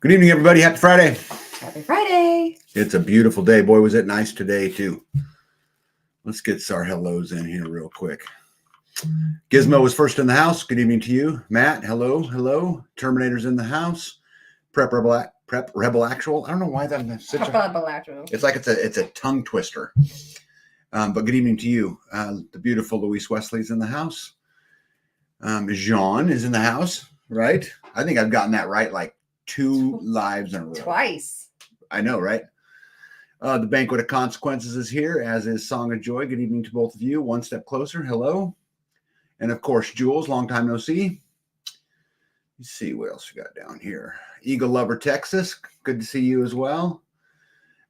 Good evening, everybody. Happy Friday. Happy Friday. It's a beautiful day. Boy, was it nice today, too. Let's get our hellos in here real quick. Gizmo was first in the house. Good evening to you. Matt, hello, hello. Terminator's in the house. Prep Rebel Actual. I don't know why that's such a... It's like it's a tongue twister. But good evening to you. The beautiful Louise Wesley's in the house. Jean is in the house, right? I think I've gotten that right like 2 lives in a row. Twice. I know, right? The Banquet of Consequences is here, as is Song of Joy. Good evening to both of you. One step closer. Hello. And of course, Jules, long time no see. Let's see what else we got down here. Eagle Lover, Texas. Good to see you as well.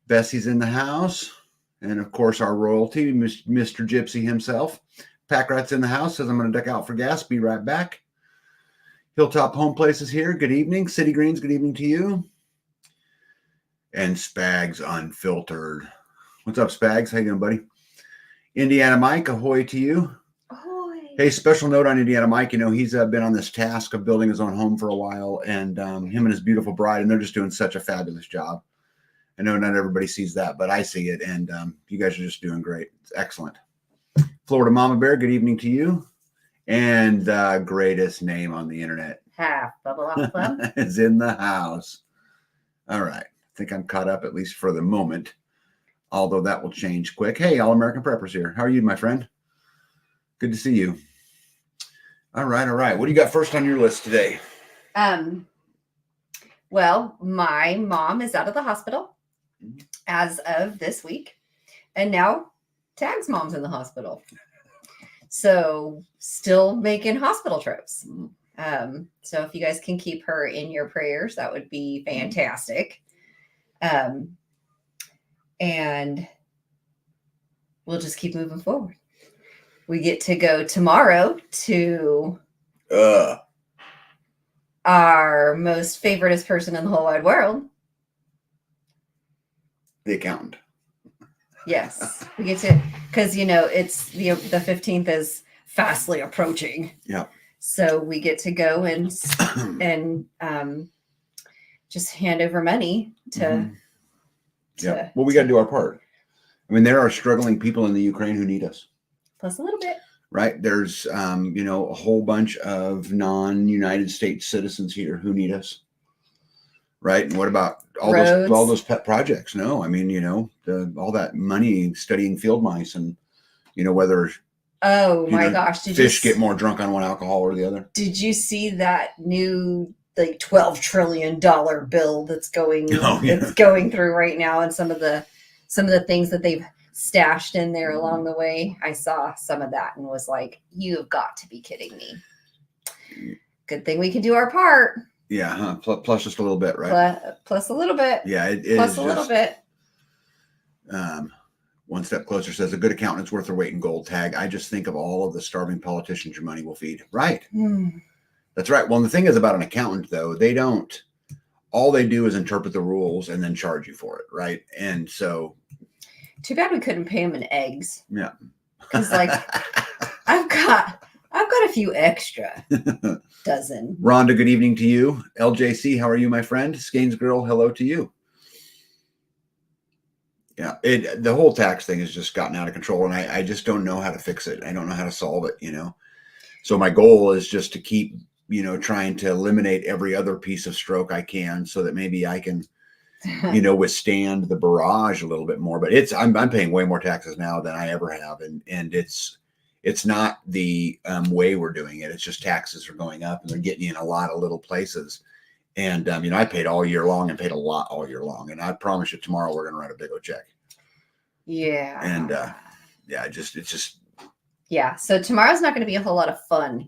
Bessie's in the house. And of course, our royalty, Mr. Gypsy himself. Pack Rat's in the house. Says I'm going to duck out for gas. Be right back. Hilltop Home Place is here. Good evening. City Greens, good evening to you. And Spags Unfiltered. What's up, Spags? How you doing, buddy? Indiana Mike, ahoy to you. Ahoy. Hey, special note on Indiana Mike. You know, he's been on this task of building his own home for a while, and him and his beautiful bride, and they're just doing such a fabulous job. I know not everybody sees that, but I see it, and you guys are just doing great. It's excellent. Florida Mama Bear, good evening to you. And the greatest name on the internet. Half Bubble Off Club is in the house. All right. I think I'm caught up, at least for the moment. Although that will change quick. Hey, All American Preppers here. How are you, my friend? Good to see you. All right, all right. What do you got first on your list today? Well, my mom is out of the hospital as of this week. And now Tag's mom's in the hospital. So still making hospital trips. So if you guys can keep her in your prayers, that would be fantastic. And we'll just keep moving forward. We get to go tomorrow to our most favoritist person in the whole wide world. The accountant. Yes, we get to, because, you know, it's the 15th is fastly approaching. Yeah. So we get to go and just hand over money to. Yeah. Well, we got to do our part. I mean, there are struggling people in the Ukraine who need us. Plus a little bit. Right. There's, you know, a whole bunch of non-United States citizens here who need us. Right. And what about all those pet projects? No, I mean, you know, all that money studying field mice and, you know, whether. Oh my gosh. Fish get more drunk on one alcohol or the other. Did you see that new like $12 trillion bill that's going through right now, and some of the things that they've stashed in there along the way? I saw some of that and was like, you've got to be kidding me. Good thing we can do our part. Yeah, huh? Plus just a little bit, right? Plus a little bit. Yeah, it plus is a little bit. One step closer says a good accountant's worth their weight in gold. Tag. I just think of all of the starving politicians your money will feed. Right. That's right. Well, the thing is about an accountant, though, all they do is interpret the rules and then charge you for it. Right. And so. Too bad we couldn't pay them in eggs. Yeah. Because like I've got a few extra dozen. Rhonda, good evening to you. LJC, how are you, my friend? Skanes Girl, hello to you. Yeah, the whole tax thing has just gotten out of control, and I just don't know how to fix it. I don't know how to solve it, you know. So my goal is just to keep, you know, trying to eliminate every other piece of stroke I can, so that maybe I can, you know, withstand the barrage a little bit more. But I'm paying way more taxes now than I ever have, and it's not the way we're doing it. It's just taxes are going up, and they're getting you in a lot of little places. And, you know, I paid all year long and paid a lot all year long. And I promise you tomorrow we're going to write a big old check. Yeah. And, yeah, it's just. Yeah. So tomorrow's not going to be a whole lot of fun.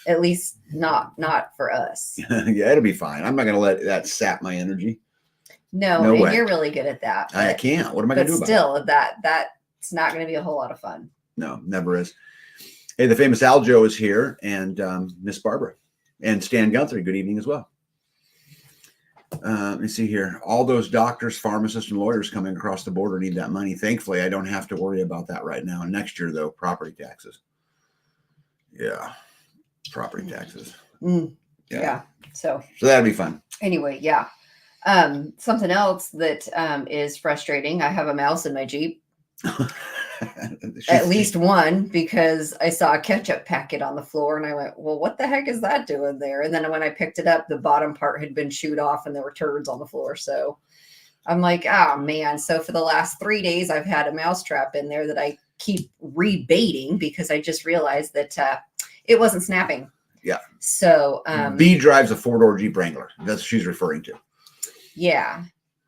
At least not for us. Yeah, it'll be fine. I'm not going to let that sap my energy. No way. You're really good at that. I can't. What am I going to do about it? But still, that's not going to be a whole lot of fun. No, never is. Hey, the famous Aljo is here, and Miss Barbara. And Stan Guthrie, good evening as well. Let me see here. All those doctors, pharmacists, and lawyers coming across the border need that money. Thankfully, I don't have to worry about that right now. Next year, though, property taxes. Yeah, property taxes. Yeah. So that'd be fun. Anyway, yeah. Something else that is frustrating. I have a mouse in my Jeep. At least one, because I saw a ketchup packet on the floor and I went, well, what the heck is that doing there? And then when I picked it up, the bottom part had been chewed off and there were turds on the floor. So I'm like, oh man. So for the last 3 days, I've had a mouse trap in there that I keep rebaiting because I just realized that it wasn't snapping. Yeah. So B drives a 4-door Jeep Wrangler. That's what she's referring to. Yeah.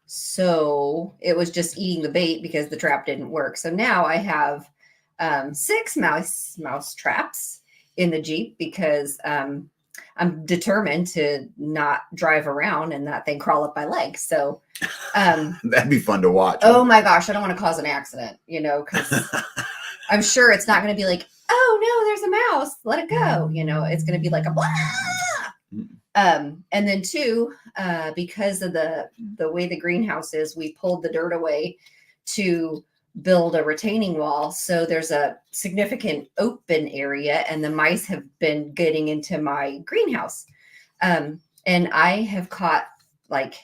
So it was just eating the bait because the trap didn't work. So now I have 6 mouse traps in the Jeep because I'm determined to not drive around and that thing crawl up my leg. So that'd be fun to watch. Oh my gosh, I don't want to cause an accident, because I'm sure it's not going to be like, oh no, there's a mouse, let it go. It's going to be like a blah. And then 2, because of the way the greenhouse is, we pulled the dirt away to build a retaining wall. So there's a significant open area and the mice have been getting into my greenhouse. And I have caught like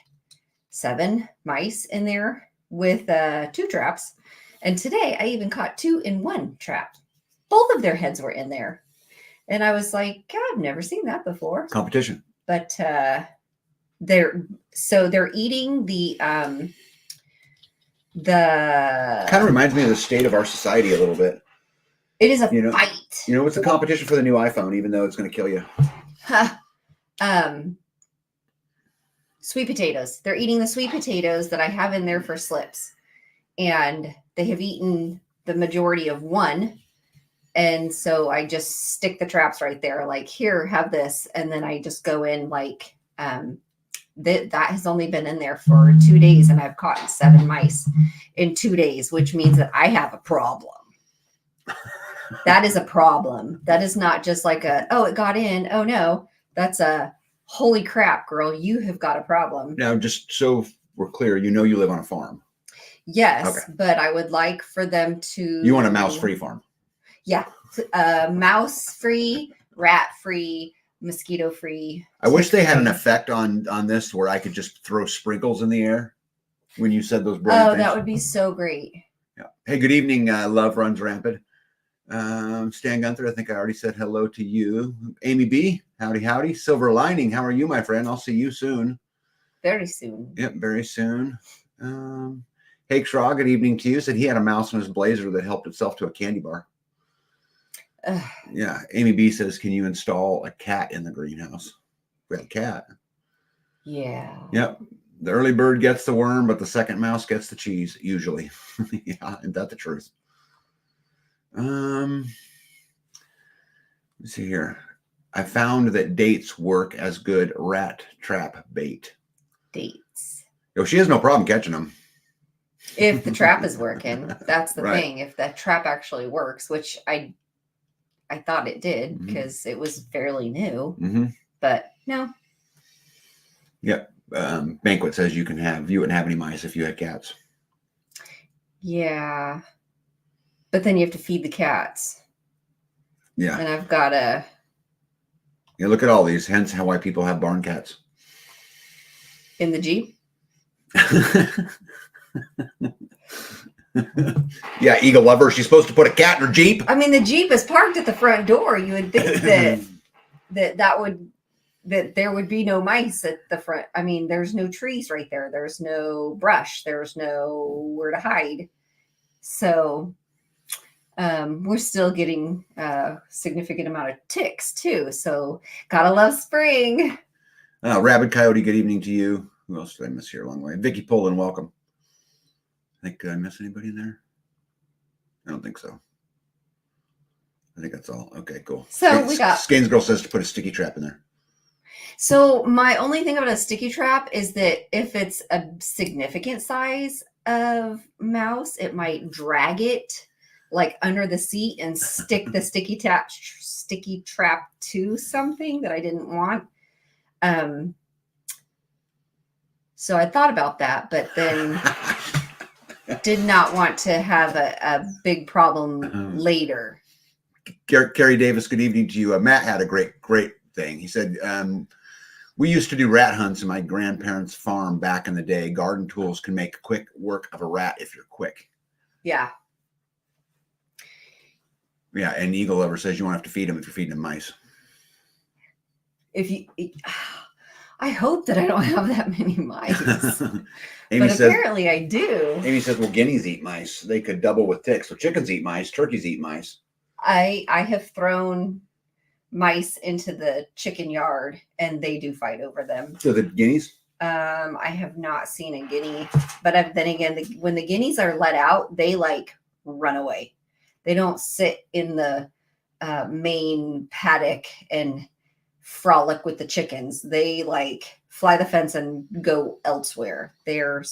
7 mice in there with 2 traps. And today I even caught 2 in 1 trap. Both of their heads were in there. And I was like, God, I've never seen that before. Competition. But they're eating the kind of reminds me of the state of our society a little bit. It is a fight. It's a competition for the new iPhone, even though it's going to kill you. Sweet potatoes. They're eating the sweet potatoes that I have in there for slips. And they have eaten the majority of 1. And so I just stick the traps right there, like, here, have this. And then I just go in like, that has only been in there for 2 days and I've caught 7 mice in 2 days, which means that I have a problem. That is a problem. That is not just like it got in. Oh no, that's a holy crap, girl. You have got a problem. Now, just so we're clear, you live on a farm. Yes, okay. But I would like for them to. You want a mouse-free farm? Yeah, mouse-free, rat-free, mosquito-free. I wish they had an effect on this where I could just throw sprinkles in the air when you said those brilliant things. That would be so great. Yeah. Hey, good evening. Love runs rampant. Stan Gunther, I think I already said hello to you. Amy B, howdy. Silver Lining, how are you, my friend? I'll see you soon. Very soon. Yep, very soon. Hey, Schraw, good evening to you. Said he had a mouse in his blazer that helped itself to a candy bar. Yeah, Amy B says, can you install a cat in the greenhouse? We have a cat. Yeah. Yep. The early bird gets the worm, but the second mouse gets the cheese, usually. Yeah, isn't that the truth? Let's see here. I found that dates work as good rat trap bait. Dates. She has no problem catching them. If the trap is working, that's the right. thing. If the trap actually works, which I thought it did because it was fairly new, but no. Yep. Banquet says you wouldn't have any mice if you had cats. Yeah. But then you have to feed the cats. Yeah. And I've got to. Yeah, look at all these. Hence why people have barn cats. In the Jeep? Yeah, Eagle Lover. She's supposed to put a cat in her Jeep. I mean, the Jeep is parked at the front door. You would think that there would be no mice at the front. I mean, there's no trees right there. There's no brush. There's nowhere to hide. So we're still getting a significant amount of ticks too. So gotta love spring. Rabid Coyote, good evening to you. Who else did I miss here along the way? Vicky Poland, welcome. Did I miss anybody in there? I don't think so. I think that's all. Okay, cool. So we got Skanes Girl says to put a sticky trap in there. So my only thing about a sticky trap is that if it's a significant size of mouse, it might drag it like under the seat and stick the sticky trap to something that I didn't want. So I thought about that, but then did not want to have a big problem later. Carrie Davis, good evening to you. Matt had a great thing. He said, We used to do rat hunts in my grandparents' farm back in the day. Garden tools can make quick work of a rat if you're quick. Yeah. Yeah, and Eagle Lover says you won't have to feed them if you're feeding them mice. I hope that I don't have that many mice. Amy but says, apparently I do. Amy says, well, guineas eat mice. They could double with ticks. So chickens eat mice. Turkeys eat mice. I have thrown mice into the chicken yard and they do fight over them. So the guineas? I have not seen a guinea, but then again, when the guineas are let out, they like run away. They don't sit in the main paddock and frolic with the chickens. They like fly the fence and go elsewhere. They're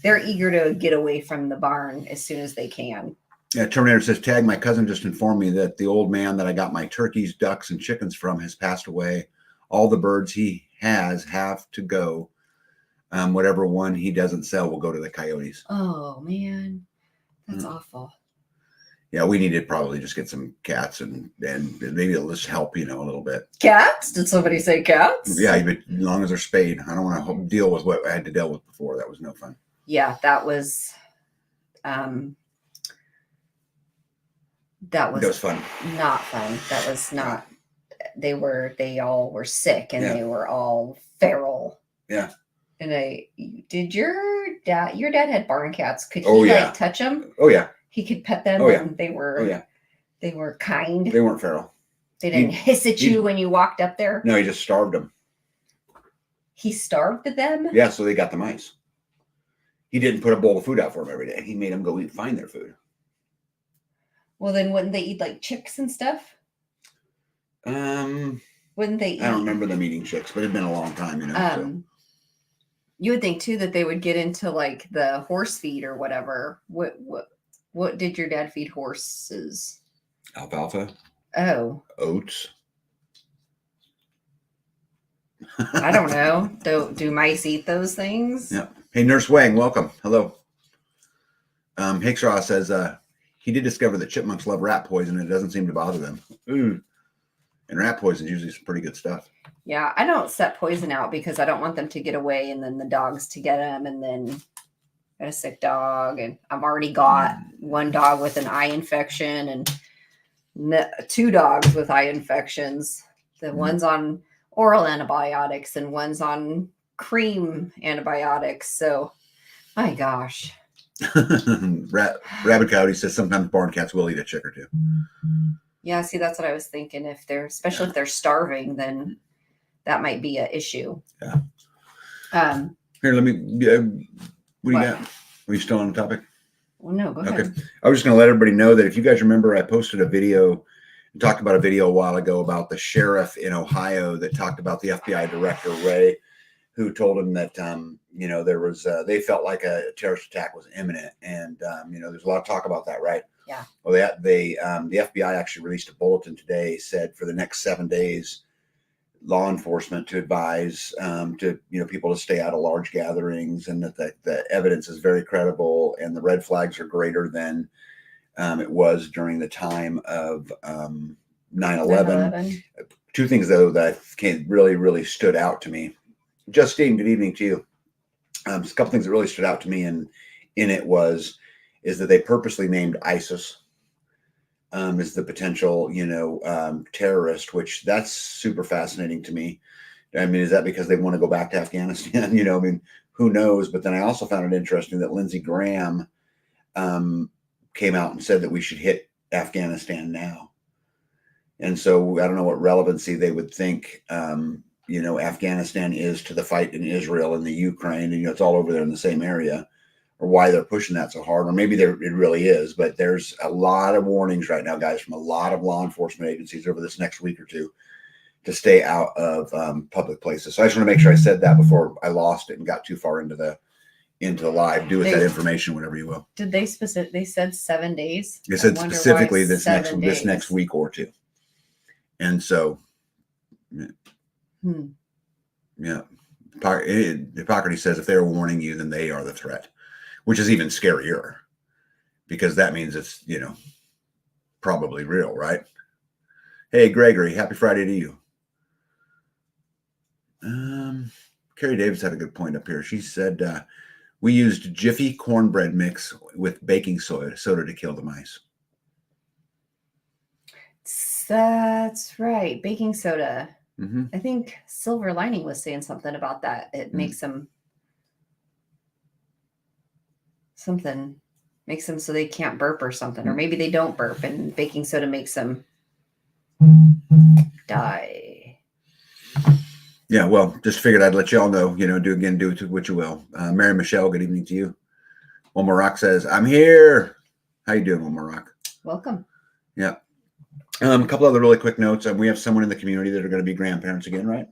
eager to get away from the barn as soon as they can. Yeah, Terminator says, tag, my cousin just informed me that the old man that I got my turkeys, ducks, and chickens from has passed away. All the birds he has have to go. Whatever one he doesn't sell will go to the coyotes. Oh, man. That's awful. Yeah, we need to probably just get some cats and maybe it'll just help, a little bit. Cats? Did somebody say cats? Yeah, but as long as they're spayed. I don't want to deal with what I had to deal with before. That was no fun. Yeah, that was fun. Not fun. That was not. They all were sick and they were all feral. Yeah. And did your dad had barn cats? Could he touch them? Oh yeah. He could pet them. And they were. They were kind. They weren't feral. They didn't hiss at you when you walked up there. No, he just starved them. He starved them. Yeah, so they got the mice. He didn't put a bowl of food out for them every day. He made them go find their food. Well, then wouldn't they eat like chicks and stuff? Wouldn't they eat? I don't remember them eating chicks, but it'd been a long time, so. You would think too that they would get into like the horse feed or whatever. What did your dad feed horses? Alfalfa. Oh. Oats. I don't know. Do mice eat those things? Yeah. Hey, Nurse Wang, welcome. Hello. Hickshaw says he did discover that chipmunks love rat poison and it doesn't seem to bother them. Ooh. And rat poison is usually some pretty good stuff. Yeah, I don't set poison out because I don't want them to get away and then the dogs to get them and then got a sick dog. And I've already got one dog with an eye infection and 2 dogs with eye infections. The one's on oral antibiotics and one's on cream antibiotics. So, my gosh. Rabbit Coyote says sometimes barn cats will eat a chick or two. Yeah, see, that's what I was thinking. Especially if they're starving, then that might be an issue. Yeah. Here, let me. What do you got? Are you still on the topic? Well, no, go ahead. Okay. I was just going to let everybody know that if you guys remember, I posted a video and talked about a video a while ago about the sheriff in Ohio that talked about the FBI director, Ray, who told him that, there was, they felt like a terrorist attack was imminent. And, there's a lot of talk about that, right? Yeah. Well, the FBI actually released a bulletin today, said for the next 7 days, law enforcement to advise people to stay out of large gatherings, and that the evidence is very credible and the red flags are greater than it was during the time of 9/11. 2 things though that really, really stood out to me. Justine, good evening to you. A couple things that really stood out to me in it is that they purposely named ISIS as the potential, terrorist, which that's super fascinating to me. I mean, is that because they want to go back to Afghanistan? Who knows? But then I also found it interesting that Lindsey Graham came out and said that we should hit Afghanistan now. And so I don't know what relevancy they would think, Afghanistan is to the fight in Israel and the Ukraine, and it's all over there in the same area, or why they're pushing that so hard, or maybe it really is. But there's a lot of warnings right now, guys, from a lot of law enforcement agencies over this next week or two to stay out of public places. So I just want to make sure I said that before I lost it and got too far into the live. Do with that information whatever you will. Did they they said 7 days? They said specifically this next week or two. And so, yeah, Hippocrates says if they're warning you, then they are the threat, which is even scarier because that means it's, probably real, right? Hey, Gregory, happy Friday to you. Carrie Davis had a good point up here. She said, we used Jiffy cornbread mix with baking soda to kill the mice. That's right. Baking soda. Mm-hmm. I think Silver Lining was saying something about that. It makes them so they can't burp or something, or maybe they don't burp, and baking soda makes them die. Yeah, well, just figured I'd let y'all know, do what you will. Mary Michelle, good evening to you. Wilma Rock says, I'm here. How you doing, Wilma Rock? Welcome. Yeah. A couple other really quick notes. We have someone in the community that are going to be grandparents again, right?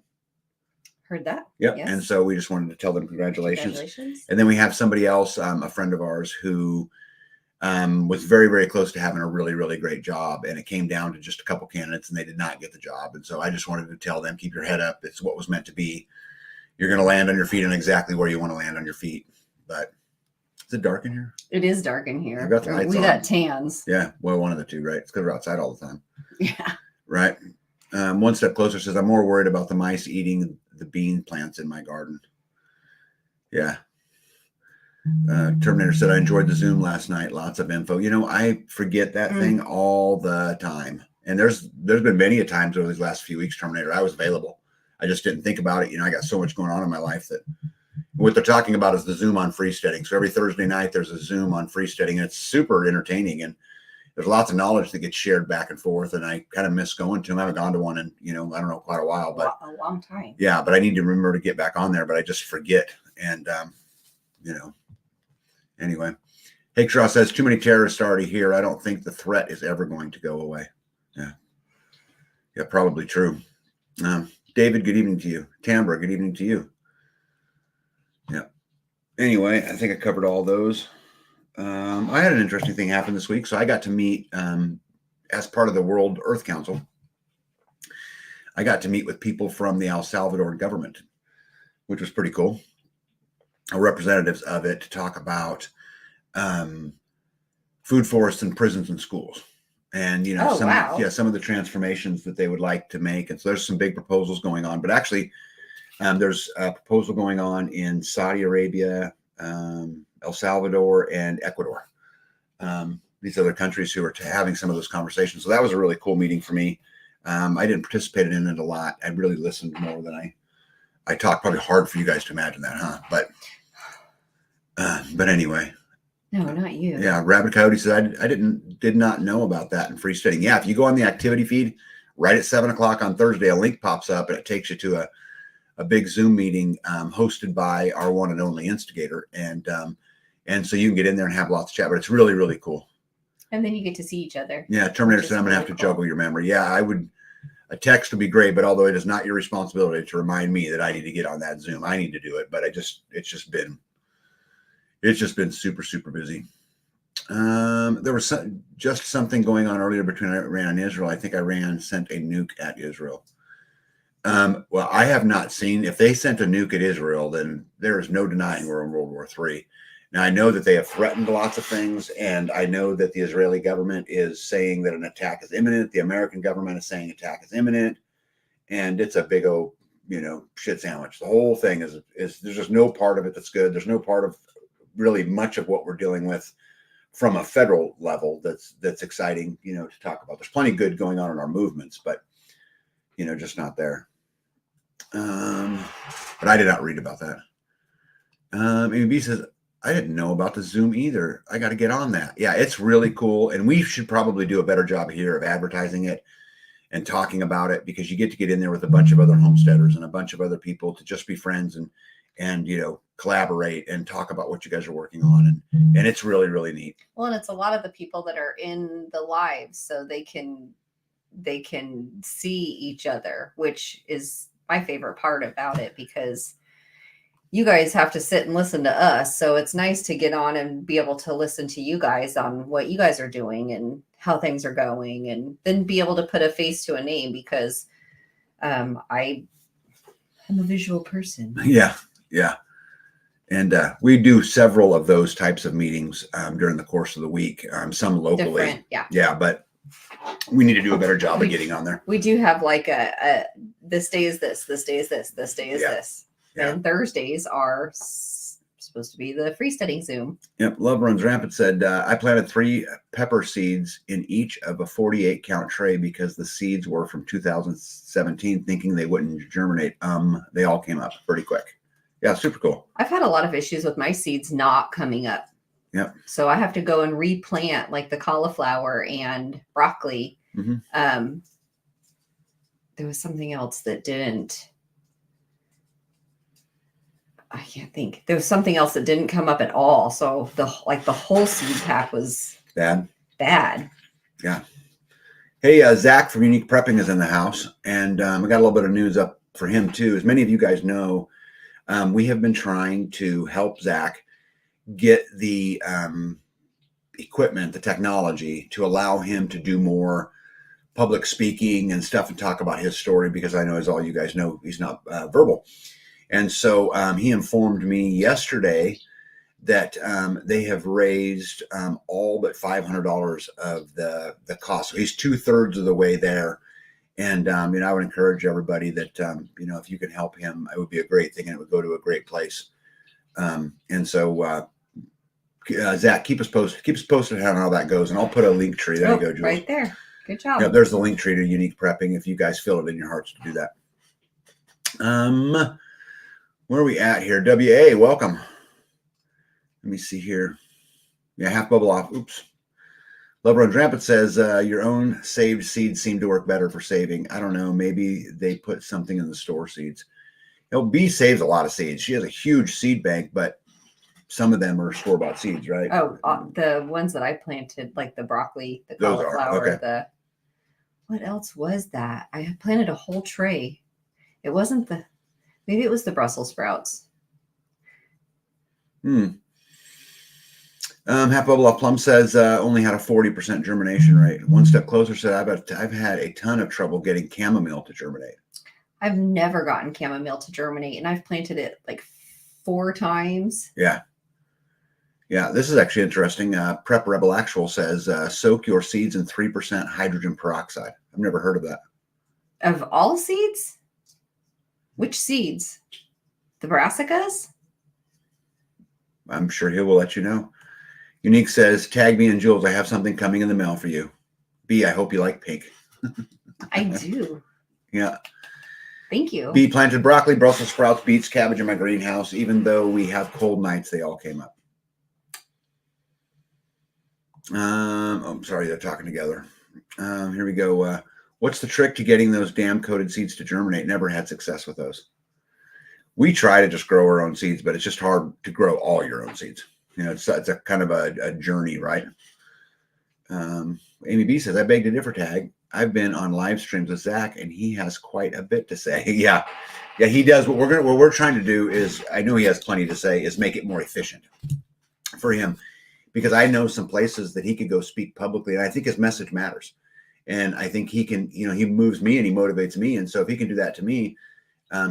Heard that. Yep. Yes. And so we just wanted to tell them congratulations. And then we have somebody else, a friend of ours, who was very, very close to having a really, really great job. And it came down to just a couple candidates and they did not get the job. And so I just wanted to tell them, keep your head up. It's what was meant to be. You're going to land on your feet and exactly where you want to land on your feet. But is it dark in here? It is dark in here. I've got the lights we on. got tans. Yeah. Well, one of the two, right? It's because we're outside all the time. Yeah. Right. One Step Closer says, I'm more worried about the mice eating the bean plants in my garden. Yeah. Terminator said, I enjoyed the Zoom last night. Lots of info. I forget that thing all the time. And there's been many a times over these last few weeks, Terminator, I was available. I just didn't think about it. I got so much going on in my life that what they're talking about is the Zoom on freesteading. So every Thursday night, there's a Zoom on freesteading, and it's super entertaining. And there's lots of knowledge that gets shared back and forth. And I kind of miss going to them. I haven't gone to one in, I don't know, quite a while, but a long time. Yeah. But I need to remember to get back on there, but I just forget. And, anyway, Hickshaw says too many terrorists are already here. I don't think the threat is ever going to go away. Yeah. Yeah, probably true. David, good evening to you. Tambra, good evening to you. Yeah. Anyway, I think I covered all those. I had an interesting thing happen this week. So I got to meet, as part of the World Earth Council, I got to meet with people from the El Salvador government, which was pretty cool. Representatives of it to talk about food forests and prisons and schools. And, some of the transformations that they would like to make. And so there's some big proposals going on. But actually, there's a proposal going on in Saudi Arabia, El Salvador, and Ecuador. These other countries who are having some of those conversations. So that was a really cool meeting for me. I didn't participate in it a lot. I really listened more than I talked. Probably hard for you guys to imagine that, huh? But anyway. No, not you. Yeah, Rabbit Coyote said I did not know about that in freesteading. Yeah, if you go on the activity feed right at 7:00 on Thursday, a link pops up and it takes you to a big Zoom meeting hosted by our one and only instigator, and so you can get in there and have lots of chat. But it's really, really cool. And then you get to see each other. Yeah, Terminator said I'm gonna have to juggle your memory. Yeah, I would. A text would be great, but although it is not your responsibility to remind me that I need to get on that Zoom, I need to do it. But it's just been super, super busy. There was just something going on earlier between Iran and Israel. I think Iran sent a nuke at Israel. Well, I have not seen, if they sent a nuke at Israel, then there is no denying we're in World War III. Now, I know that they have threatened lots of things, and I know that the Israeli government is saying that an attack is imminent. The American government is saying attack is imminent, and it's a big old, shit sandwich. The whole thing is there's just no part of it that's good. There's no part of really much of what we're dealing with from a federal level that's exciting, to talk about. There's plenty good going on in our movements, but just not there. But I did not read about that. AB says, I didn't know about the Zoom either. I got to get on that. Yeah, it's really cool. And we should probably do a better job here of advertising it and talking about it, because you get to get in there with a bunch of other homesteaders and a bunch of other people to just be friends and collaborate and talk about what you guys are working on. And it's really, really neat. Well, and it's a lot of the people that are in the lives, so they can see each other, which is my favorite part about it, because you guys have to sit and listen to us. So it's nice to get on and be able to listen to you guys on what you guys are doing and how things are going, and then be able to put a face to a name, because I'm a visual person. Yeah. Yeah. And we do several of those types of meetings during the course of the week, some locally. Different, yeah. Yeah, but we need to do a better job of getting on there. We do have like a this day is this day is this day is this. then Thursdays are supposed to be the freestanding Zoom. Yep. Love Runs Rampant said, I planted 3 pepper seeds in each of a 48 count tray because the seeds were from 2017, thinking they wouldn't germinate. They all came up pretty quick. Yeah, super cool. I've had a lot of issues with my seeds not coming up. Yep. So I have to go and replant like the cauliflower and broccoli. Mm-hmm. There was something else that didn't. I can't think. There was something else that didn't come up at all. So the whole seed pack was bad. Yeah. Hey, Zach from Unique Prepping is in the house, and I got a little bit of news up for him too. As many of you guys know, we have been trying to help Zach get the equipment, the technology to allow him to do more public speaking and stuff and talk about his story, because I know, as all you guys know, he's not verbal. And so he informed me yesterday that they have raised all but $500 of the cost. So he's 2/3 of the way there. And I would encourage everybody that if you can help him, it would be a great thing, and it would go to a great place. And so Zach, keep us posted on how that goes, and I'll put a link tree. There you go, Jules. Right there. Good job. Yeah, there's the link tree to Unique Prepping if you guys feel it in your hearts to do that. Where are we at here? WA, welcome. Let me see here. Yeah, half bubble off. Oops. Love Runs Rampant says, your own saved seeds seem to work better for saving. I don't know. Maybe they put something in the store seeds. B saves a lot of seeds. She has a huge seed bank, but some of them are store-bought seeds, right? Oh, the ones that I planted, like the broccoli, the Those cauliflower, okay. What else was that? I had planted a whole tray. It wasn't maybe it was the Brussels sprouts. Half Bubble Off Plum says only had a 40% germination rate. One Step Closer said, I've had a ton of trouble getting chamomile to germinate. I've never gotten chamomile to germinate, and I've planted it like 4 times. Yeah. This is actually interesting. Prep Rebel Actual says, soak your seeds in 3% hydrogen peroxide. I've never heard of that. Of all seeds? Which seeds? The brassicas? I'm sure he will let you know. Unique says, tag me and Jules. I have something coming in the mail for you. B, I hope you like pink. I do. Yeah. Thank you. B, planted broccoli, Brussels sprouts, beets, cabbage in my greenhouse. Even though we have cold nights, they all came up. I'm sorry, they're talking together. Here we go. What's the trick to getting those damn coated seeds to germinate? Never had success with those. We try to just grow our own seeds, but it's just hard to grow all your own seeds. It's a kind of a journey, right? Amy B says, I beg to differ, tag. I've been on live streams with Zach, and he has quite a bit to say. Yeah, he does. What we're trying to do is, I know he has plenty to say, is make it more efficient for him, because I know some places that he could go speak publicly, and I think his message matters. And I think he can, he moves me and he motivates me. And so if he can do that to me,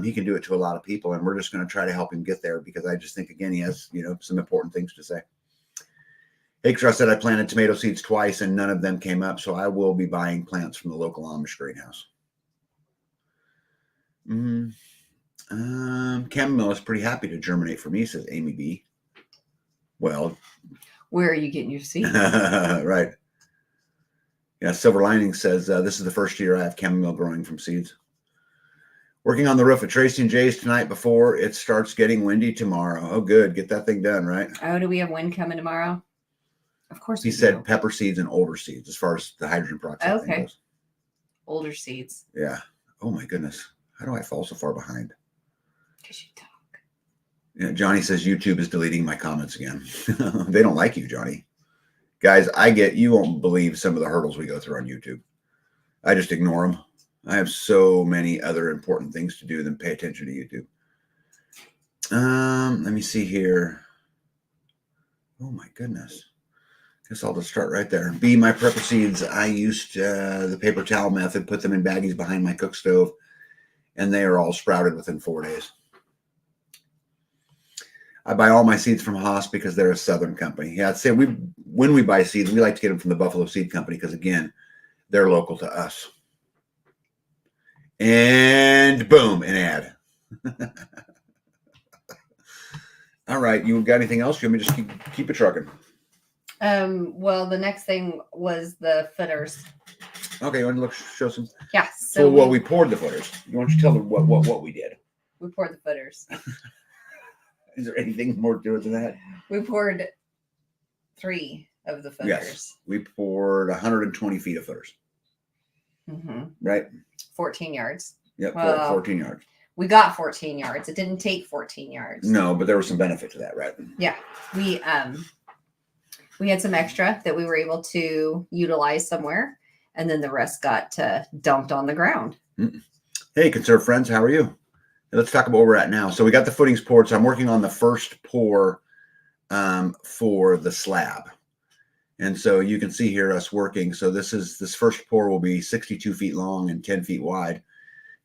he can do it to a lot of people. And we're just going to try to help him get there, because I just think, again, he has, some important things to say. Hakestra said, I planted tomato seeds twice and none of them came up. So I will be buying plants from the local Amish greenhouse. Chamomile is pretty happy to germinate for me, says Amy B. Well, where are you getting your seeds? Right. Yeah, Silver Lining says, this is the first year I have chamomile growing from seeds. Working on the roof at Tracy and Jay's tonight before it starts getting windy tomorrow. Oh, good. Get that thing done, right? Oh, do we have wind coming tomorrow? Of course. He said pepper seeds and older seeds as far as the hydrogen peroxide thing goes. Older seeds. Yeah. Oh, my goodness. How do I fall so far behind? Because you talk. Yeah, Johnny says YouTube is deleting my comments again. They don't like you, Johnny. Guys, you won't believe some of the hurdles we go through on YouTube. I just ignore them. I have so many other important things to do than pay attention to YouTube. Let me see here. Oh my goodness. Guess I'll just start right there. B, my prepper seeds, I used the paper towel method, put them in baggies behind my cook stove, and they are all sprouted within 4 days. I buy all my seeds from Haas because they're a Southern company. Yeah, I'd say when we buy seeds, we like to get them from the Buffalo Seed Company because, again, they're local to us. And boom, an ad. All right. You got anything else? You want me to just keep it trucking? Well, the next thing was the footers. Okay, you want to show some? Yeah. So we poured the footers. You want to tell them what we did? We poured the footers. Is there anything more to it than that? We poured 3 of the footers. Yes, we poured 120 feet of footers. Mm-hmm. Right. 14 yards. Yep, 14 yards. We got 14 yards. It didn't take 14 yards. No, but there was some benefit to that, right? Yeah. We had some extra that we were able to utilize somewhere, and then the rest got dumped on the ground. Hey, conserve friends, how are you? Let's talk about where we're at now. So we got the footings poured. So I'm working on the first pour for the slab. And so you can see here us working. So this first pour will be 62 feet long and 10 feet wide.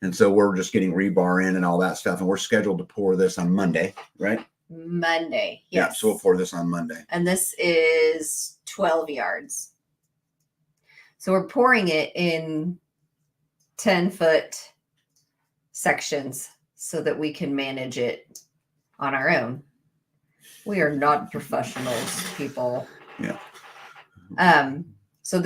And so we're just getting rebar in and all that stuff. And we're scheduled to pour this on Monday, right? Monday. Yes. Yeah, so we'll pour this on Monday. And this is 12 yards. So we're pouring it in 10-foot sections so that we can manage it on our own. We are not professionals, people. Yeah. So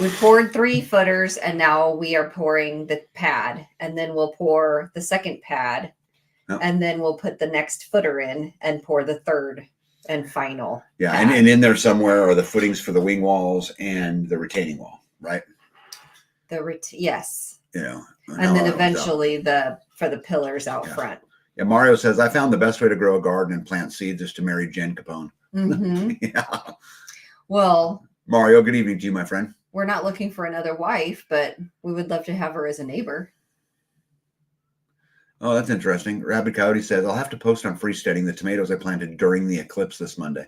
we poured 3 footers, and now we are pouring the pad, and then we'll pour the second pad, and then we'll put the next footer in and pour the third and final. Yeah, and in there somewhere are the footings for the wing walls and the retaining wall, right? Yes. You know, and then eventually for the pillars out front. Yeah, Mario says, I found the best way to grow a garden and plant seeds is to marry Jen Capone. Mm-hmm. Yeah. Well, Mario, good evening to you, my friend. We're not looking for another wife, but we would love to have her as a neighbor. Oh, that's interesting. Rabid Coyote says, I'll have to post on freesteading the tomatoes I planted during the eclipse this Monday.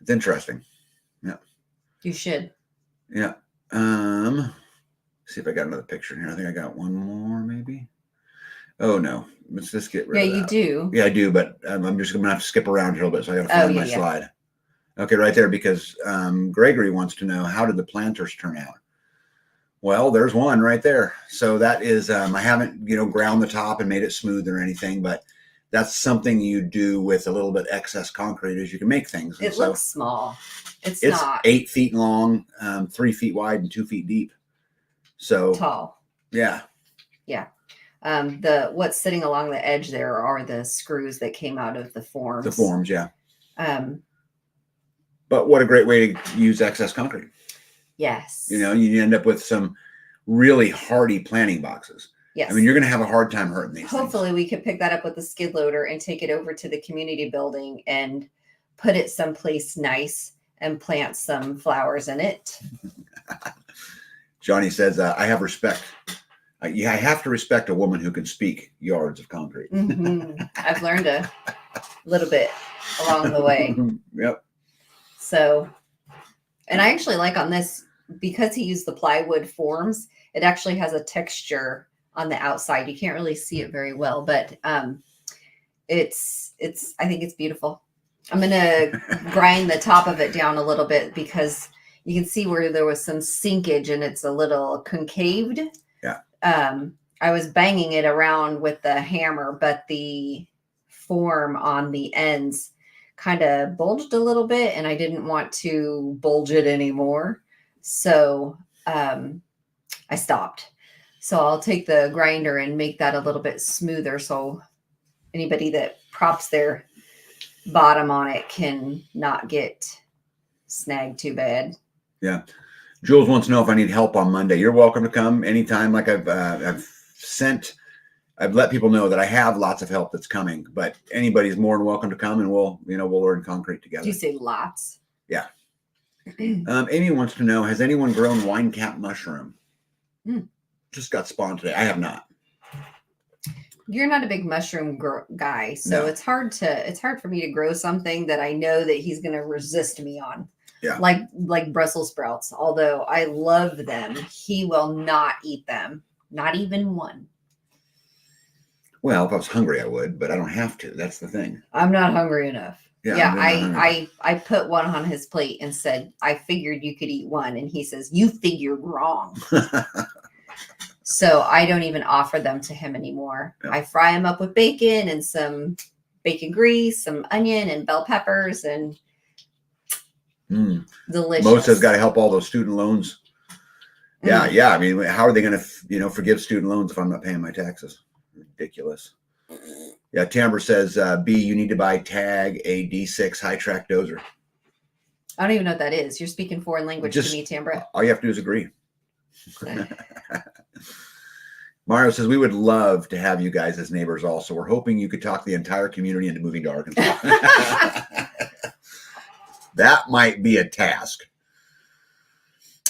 It's interesting. Yeah. You should. Yeah. See if I got another picture in here. I think I got one more, maybe. Oh, no. Let's just get rid of that. Yeah, you do. Yeah, I do, but I'm just going to have to skip around here a little bit, so I got to find my slide. Okay, right there, because Gregory wants to know, how did the planters turn out? Well, there's one right there. So that is, I haven't, ground the top and made it smooth or anything, but that's something you do with a little bit excess concrete, is you can make things. It looks small. It's not 8 feet long, 3 feet wide, and 2 feet deep. So tall. Yeah. Yeah. What's sitting along the edge there are the screws that came out of the forms. The forms, yeah. But what a great way to use excess concrete. Yes. You end up with some really hardy planting boxes. Yes. I mean, you're going to have a hard time hurting these Hopefully things. We could pick that up with the skid loader and take it over to the community building and put it someplace nice and plant some flowers in it. Johnny says, I have respect. I have to respect a woman who can speak yards of concrete. Mm-hmm. I've learned a little bit along the way. Yep. So, and I actually like on this, because he used the plywood forms, it actually has a texture on the outside. You can't really see it very well, but I think it's beautiful. I'm going to grind the top of it down a little bit because you can see where there was some sinkage and it's a little concaved. Yeah. I was banging it around with the hammer, but the form on the ends kind of bulged a little bit and I didn't want to bulge it anymore. So I stopped. So I'll take the grinder and make that a little bit smoother so anybody that props their bottom on it can not get snagged too bad. Yeah. Jules wants to know if I need help on Monday. You're welcome to come anytime. Like I've let people know that I have lots of help that's coming, but anybody's more than welcome to come and we'll learn concrete together. Do you say lots? Yeah. Amy wants to know, has anyone grown wine cap mushroom? Just got spawned today. I have not. You're not a big mushroom guy, so No. it's hard for me to grow something that I know that he's going to resist me on. Yeah. Like Brussels sprouts. Although I love them, he will not eat them. Not even one. Well, if I was hungry, I would, but I don't have to. That's the thing. I'm not hungry enough. Yeah, I put one on his plate and said, I figured you could eat one. And he says, you figured wrong. So I don't even offer them to him anymore. Yeah. I fry them up with bacon and some bacon grease, some onion and bell peppers, and delicious. Most has got to help all those student loans. Yeah, yeah. I mean, how are they going to, forgive student loans if I'm not paying my taxes? Ridiculous. Yeah, Tamber says, B, you need to buy Tag a D6 high track dozer. I don't even know what that is. You're speaking foreign language to me, Tamber. All you have to do is agree. Mario says, we would love to have you guys as neighbors also. We're hoping you could talk the entire community into moving to Arkansas. That might be a task.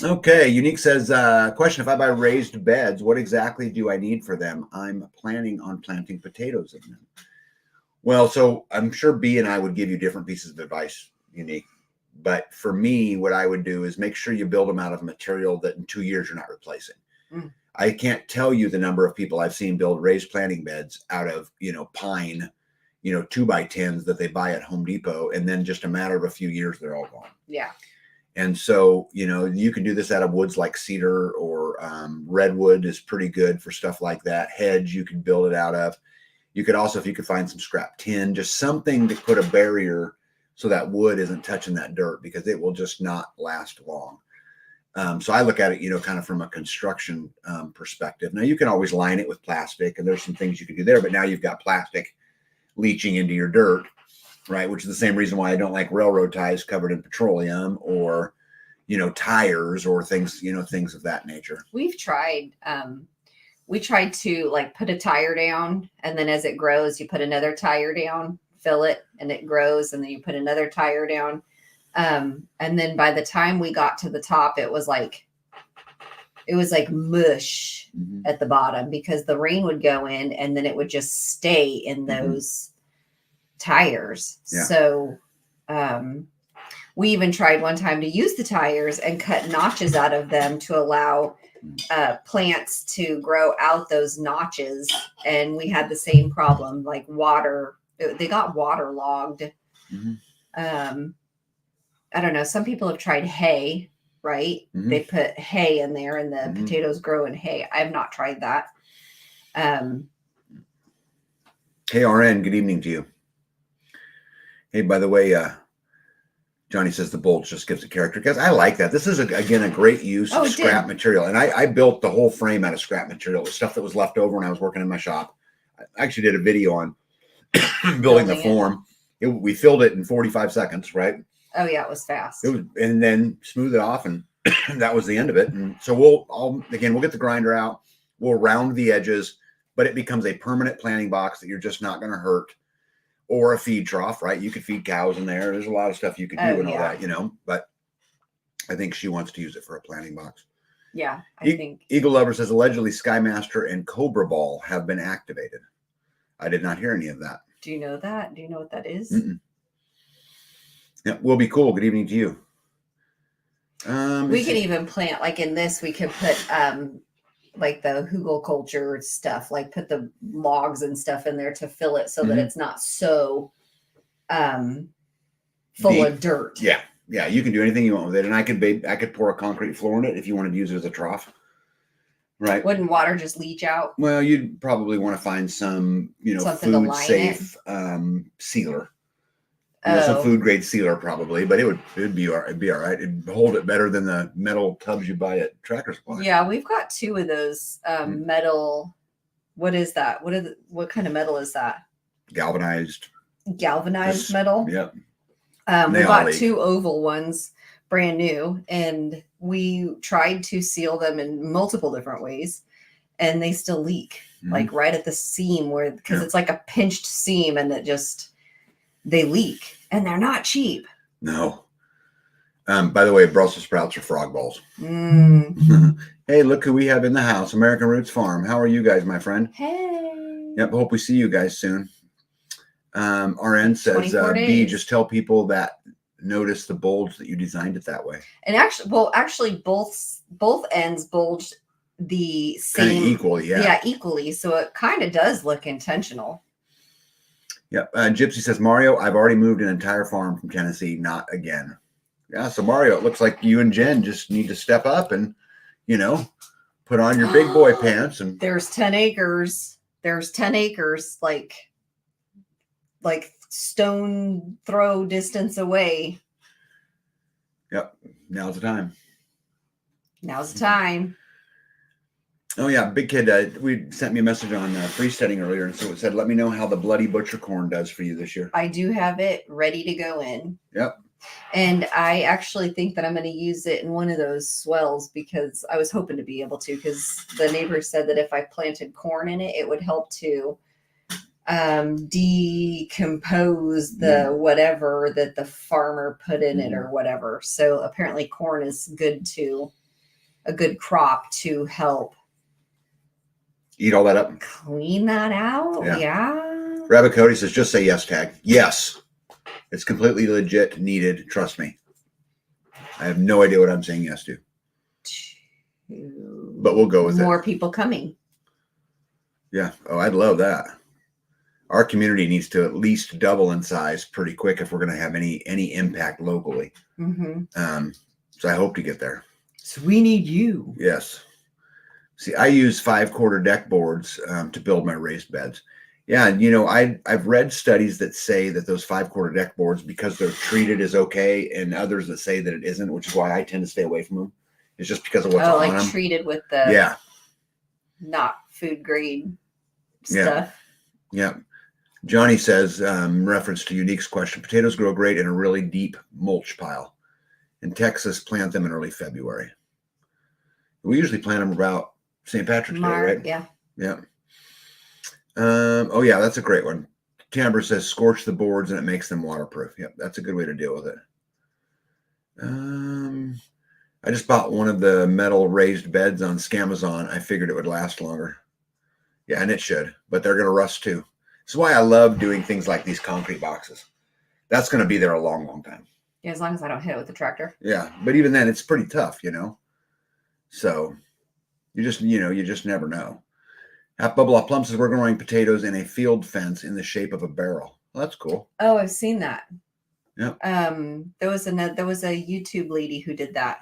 Okay, Unique says, question, if I buy raised beds, what exactly do I need for them? I'm planning on planting potatoes in them. Well, so I'm sure B and I would give you different pieces of advice, Unique. But for me, what I would do is make sure you build them out of material that in 2 years you're not replacing. I can't tell you the number of people I've seen build raised planting beds out of, pine, 2x10s that they buy at Home Depot. And then just a matter of a few years, they're all gone. Yeah. And so, you can do this out of woods like cedar or redwood is pretty good for stuff like that. Hedge, you can build it out of. You could also, if you could find some scrap tin, just something to put a barrier so that wood isn't touching that dirt, because it will just not last long. So I look at it, kind of from a construction perspective. Now, you can always line it with plastic, and there's some things you can do there, but now you've got plastic leaching into your dirt, right? Which is the same reason why I don't like railroad ties covered in petroleum or, tires or things, things of that nature. We've tried, we tried to like put a tire down, and then as it grows, you put another tire down, fill it, and it grows, and then you put another tire down. And then by the time we got to the top, it was like mush at the bottom, because the rain would go in and then it would just stay in those tires. Yeah. So, we even tried one time to use the tires and cut notches out of them to allow plants to grow out those notches. And we had the same problem, like water. They got waterlogged. I don't know. Some people have tried hay, right? They put hay in there and the potatoes grow in hay. I have not tried that. Hey, RN, good evening to you. Hey, by the way, Johnny says the bulge just gives a character, because I like that. This is, again, a great use of scrap material. And I built the whole frame out of scrap material. It was stuff that was left over when I was working in my shop. I actually did a video on building the form. We filled it in 45 seconds, right? Oh yeah, it was fast. And then smooth it off, and that was the end of it. And so we'll get the grinder out. We'll round the edges, but it becomes a permanent planting box that you're just not going to hurt, or a feed trough, right? You could feed cows in there. There's a lot of stuff you could do and all that, but I think she wants to use it for a planting box. Yeah, I think. Eagle Lover says allegedly Skymaster and Cobra Ball have been activated. I did not hear any of that. Do you know that? Do you know what that is? Yeah, will be cool. Good evening to you. We can even plant, like in this, we could put like the hugel culture stuff, like put the logs and stuff in there to fill it so that it's not so full of dirt. Yeah. Yeah. You can do anything you want with it. And I could pour a concrete floor in it if you wanted to use it as a trough. Right. Wouldn't water just leach out? Well, you'd probably want to find some, food safe sealer. Some food grade sealer probably, but it'd be all right. It'd hold it better than the metal tubs you buy at Tractor Supply. Yeah, we've got 2 of those metal. What is that? What kind of metal is that? Galvanized metal. Yep. We bought 2 oval ones, brand new, and we tried to seal them in multiple different ways, and they still leak, like right at the seam because it's like a pinched seam, and they leak, and they're not cheap. No. By the way, Brussels sprouts are frog balls. Hey, look who we have in the house. American Roots Farm. How are you guys, my friend? Hey. Yep. Hope we see you guys soon. RN says, B, just tell people that notice the bulge that you designed it that way. And actually both ends bulged the same. Kind of equally, yeah. Yeah, equally. So it kind of does look intentional. Yep. Gypsy says, Mario, I've already moved an entire farm from Tennessee. Not again. Yeah. So Mario, it looks like you and Jen just need to step up and, put on your big boy pants. And there's 10 acres. Like like stone throw distance away. Yep. Now's the time. Now's the time. Oh yeah, Big Kid, we sent me a message on freesteading earlier, and so it said, let me know how the bloody butcher corn does for you this year. I do have it ready to go in. Yep. And I actually think that I'm going to use it in one of those swells, because I was hoping to be able to, because the neighbor said that if I planted corn in it, it would help to decompose the whatever that the farmer put in it or whatever. So apparently corn is a good crop to help eat all that up, clean that out. Yeah. Rabbit Cody says, just say yes, tag. Yes. It's completely legit, needed. Trust me. I have no idea what I'm saying yes to. But we'll go with more people coming. Yeah. Oh, I'd love that. Our community needs to at least double in size pretty quick if we're going to have any impact locally. So I hope to get there. So we need you. Yes. See, I use 5-quarter deck boards to build my raised beds. Yeah, and I've read studies that say that those 5-quarter deck boards, because they're treated, is okay, and others that say that it isn't, which is why I tend to stay away from them. It's just because of what's on them. Treated with the not food grade stuff. Yeah. Johnny says, reference to Unique's question, potatoes grow great in a really deep mulch pile. In Texas, plant them in early February. We usually plant them about St. Patrick's Day, right? Yeah. Yeah. Oh yeah, that's a great one. Tamber says scorch the boards and it makes them waterproof. Yep, that's a good way to deal with it. I just bought one of the metal raised beds on Scamazon. I figured it would last longer. Yeah, and it should, but they're going to rust too. This is why I love doing things like these concrete boxes. That's going to be there a long, long time. Yeah, as long as I don't hit it with the tractor. Yeah, but even then, it's pretty tough, So you just never know. Half Bubble Off Plum says we're growing potatoes in a field fence in the shape of a barrel. Well, that's cool. Oh, I've seen that. Yeah. There was a YouTube lady who did that.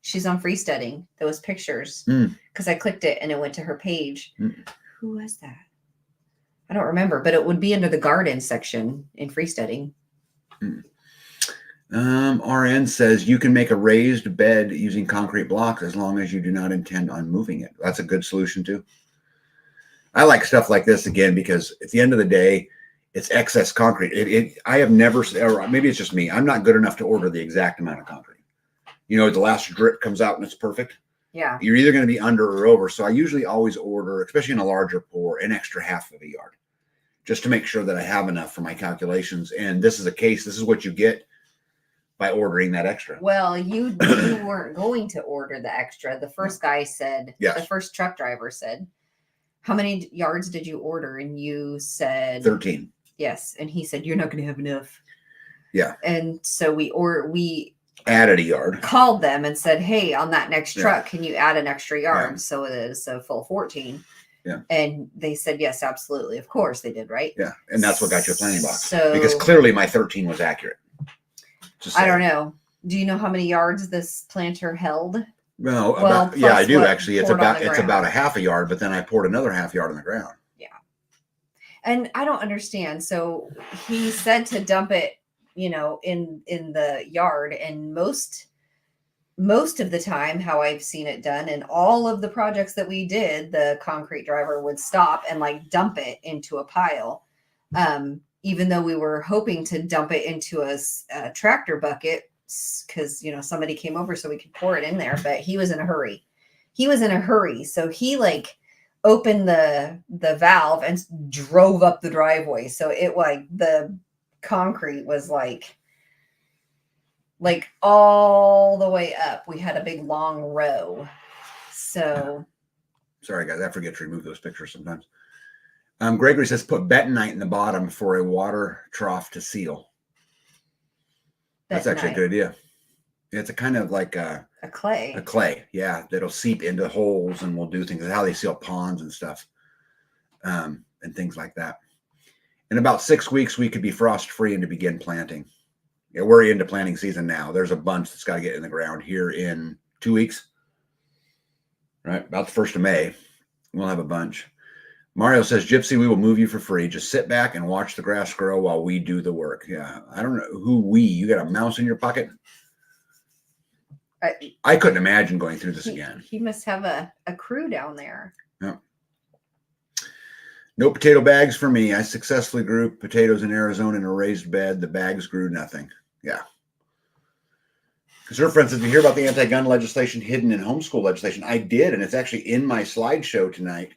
She's on freesteading. There was pictures because I clicked it and it went to her page. Who was that? I don't remember, but it would be under the garden section in freesteading. RN says you can make a raised bed using concrete blocks as long as you do not intend on moving it. That's a good solution too. I like stuff like this again because at the end of the day, it's excess concrete. I have never, or maybe it's just me, I'm not good enough to order the exact amount of concrete. The last drip comes out and it's perfect. Yeah. You're either going to be under or over. So I usually always order, especially in a larger pour, an extra half of a yard, just to make sure that I have enough for my calculations. And this is a case, this is what you get by ordering that extra. Well, you weren't going to order the extra. The first guy said, yes. The first truck driver said, how many yards did you order? And you said 13. Yes. And he said, you're not going to have enough. Yeah. And so we added a yard, called them and said, hey, on that next truck, can you add an extra yard? Yeah. So it is a full 14. Yeah. And they said, yes, absolutely. Of course they did. Right. Yeah. And that's what got you a planning box. So, because clearly my 13 was accurate. I don't know. Do you know how many yards this planter held? No, I do actually. It's about a half a yard, but then I poured another half yard on the ground. Yeah. And I don't understand. So he said to dump it, in the yard, and most of the time how I've seen it done and all of the projects that we did, the concrete driver would stop and dump it into a pile. Even though we were hoping to dump it into a tractor bucket because, somebody came over so we could pour it in there, but he was in a hurry. So he opened the valve and drove up the driveway. So it the concrete was all the way up. We had a big long row. So sorry guys, I forget to remove those pictures sometimes. Gregory says put bentonite in the bottom for a water trough to seal. That's actually a good idea. It's a kind of like a clay. A clay, yeah, that'll seep into holes and will do things. That's how they seal ponds and stuff, and things like that. In about 6 weeks, we could be frost free and to begin planting. Yeah, we're into planting season now. There's a bunch that's got to get in the ground here in 2 weeks. Right, about the 1st of May, we'll have a bunch. Mario says, Gypsy, we will move you for free. Just sit back and watch the grass grow while we do the work. Yeah. I don't know who we. You got a mouse in your pocket? I couldn't imagine going through this again. He must have a crew down there. Yeah. No potato bags for me. I successfully grew potatoes in Arizona in a raised bed. The bags grew nothing. Yeah. Conserve friends, did you hear about the anti-gun legislation hidden in homeschool legislation? I did, and it's actually in my slideshow tonight.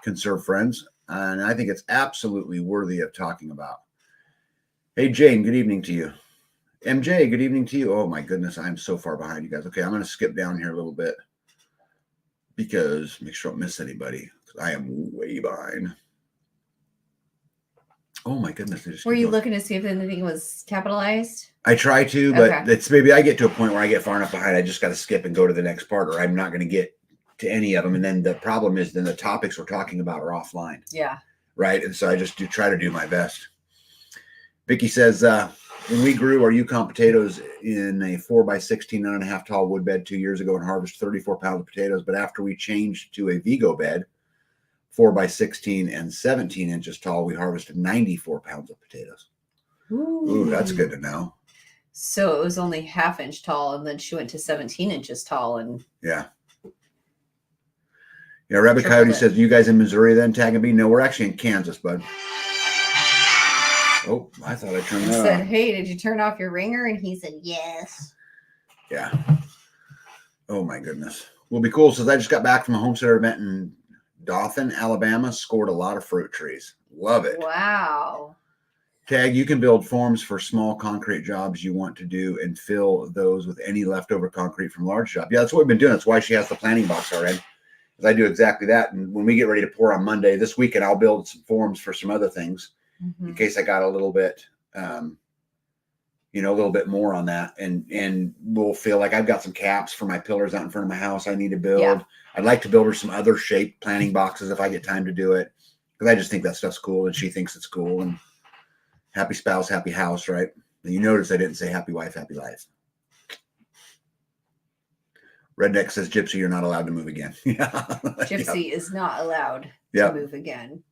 Conserve friends, and I think it's absolutely worthy of talking about. Hey, Jane, good evening to you. MJ, good evening to you. Oh, my goodness, I'm so far behind you guys. Okay, I'm going to skip down here a little bit because make sure I don't miss anybody. I am way behind. Oh, my goodness. Were you looking to see if anything was capitalized? I try to, but it's maybe I get to a point where I get far enough behind. I just got to skip and go to the next part, or I'm not going to get to any of them. And then the problem is then the topics we're talking about are offline. Yeah. Right. And so I just try to do my best. Vicky says, when we grew our Yukon potatoes in a 4x16 9.5 tall wood bed 2 years ago and harvested 34 pounds of potatoes. But after we changed to a Vigo bed, 4x16 and 17 inches tall, we harvested 94 pounds of potatoes. Ooh, that's good to know. So it was only ½ inch tall, and then she went to 17 inches tall. And yeah. Rabbit Coyote says, you guys in Missouri then, Tag and B? No, we're actually in Kansas, bud. Oh, I thought I turned that said, off. Hey, did you turn off your ringer? And he said, yes. Yeah. Oh, my goodness. Will be cool. Says, I just got back from a homestead event in Dothan, Alabama. Scored a lot of fruit trees. Love it. Wow. Tag, you can build forms for small concrete jobs you want to do and fill those with any leftover concrete from large job. Yeah, that's what we've been doing. That's why she has the planning box already. Because I do exactly that. And when we get ready to pour on Monday, this weekend, I'll build some forms for some other things in case I got a little bit, a little bit more on that. And we'll feel like I've got some caps for my pillars out in front of my house I need to build. Yeah. I'd like to build her some other shaped planning boxes if I get time to do it. Because I just think that stuff's cool and she thinks it's cool. And happy spouse, happy house, right? And you notice I didn't say happy wife, happy life. Redneck says, Gypsy, you're not allowed to move again. Yeah. Gypsy is not allowed to move again.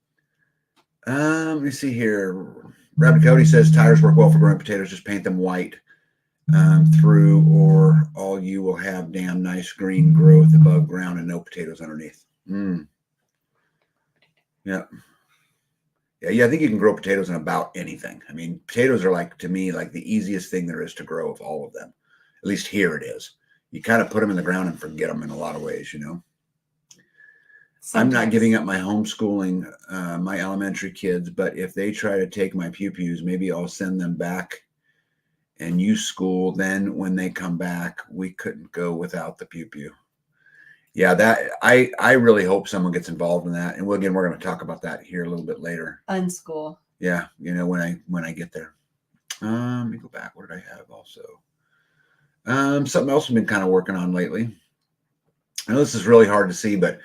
Let me see here. Rabbit Cody says tires work well for growing potatoes. Just paint them white through, or all you will have damn nice green growth above ground and no potatoes underneath. Yeah. Yeah, I think you can grow potatoes in about anything. I mean, potatoes are to me, the easiest thing there is to grow of all of them. At least here it is. You kind of put them in the ground and forget them in a lot of ways, Sometimes. I'm not giving up my homeschooling, my elementary kids, but if they try to take my pew-pews, maybe I'll send them back and you school. Then when they come back, we couldn't go without the pew-pew. Yeah, that I really hope someone gets involved in that. And we're going to talk about that here a little bit later. Unschool. Yeah, when I get there. Let me go back. What did I have also? Something else I've been kind of working on lately. I know this is really hard to see, but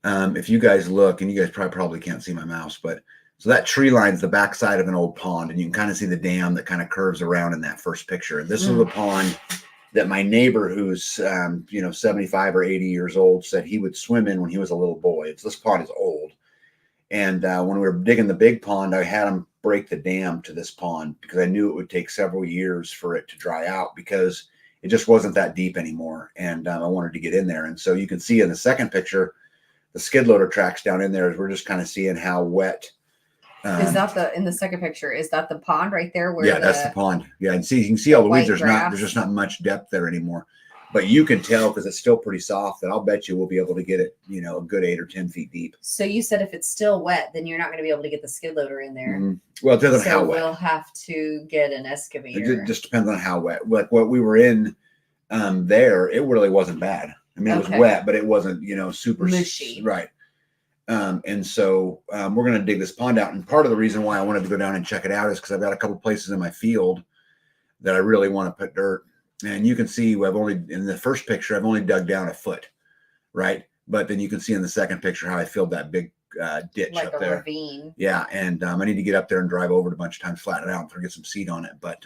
if you guys look, and you guys probably can't see my mouse, but so that tree line's the backside of an old pond, and you can kind of see the dam that kind of curves around in that first picture. And this is the pond that my neighbor, who's 75 or 80 years old, said he would swim in when he was a little boy. This pond is old, and when we were digging the big pond, I had him break the dam to this pond because I knew it would take several years for it to dry out because it just wasn't that deep anymore, and I wanted to get in there. And so you can see in the second picture, the skid loader tracks down in there as we're just kind of seeing how wet. Is that in the second picture? Is that the pond right there? Where that's the pond. Yeah, and you can see all the weeds. There's just not much depth there anymore, but you can tell because it's still pretty soft that I'll bet you we'll be able to get it, a good 8 or 10 feet deep. So you said if it's still wet, then you're not going to be able to get the skid loader in there. Well, it depends on how wet. We'll have to get an excavator. It just depends on how wet. Like what we were in there, it really wasn't bad. I mean, it was wet, but it wasn't, super mushy. Right. And so we're going to dig this pond out. And part of the reason why I wanted to go down and check it out is because I've got a couple places in my field that I really want to put dirt. And you can see in the first picture, I've only dug down a foot, right? But then you can see in the second picture how I filled that big ditch like up there. Like a ravine. Yeah. And I need to get up there and drive over it a bunch of times, flatten it out, and get some seed on it. But,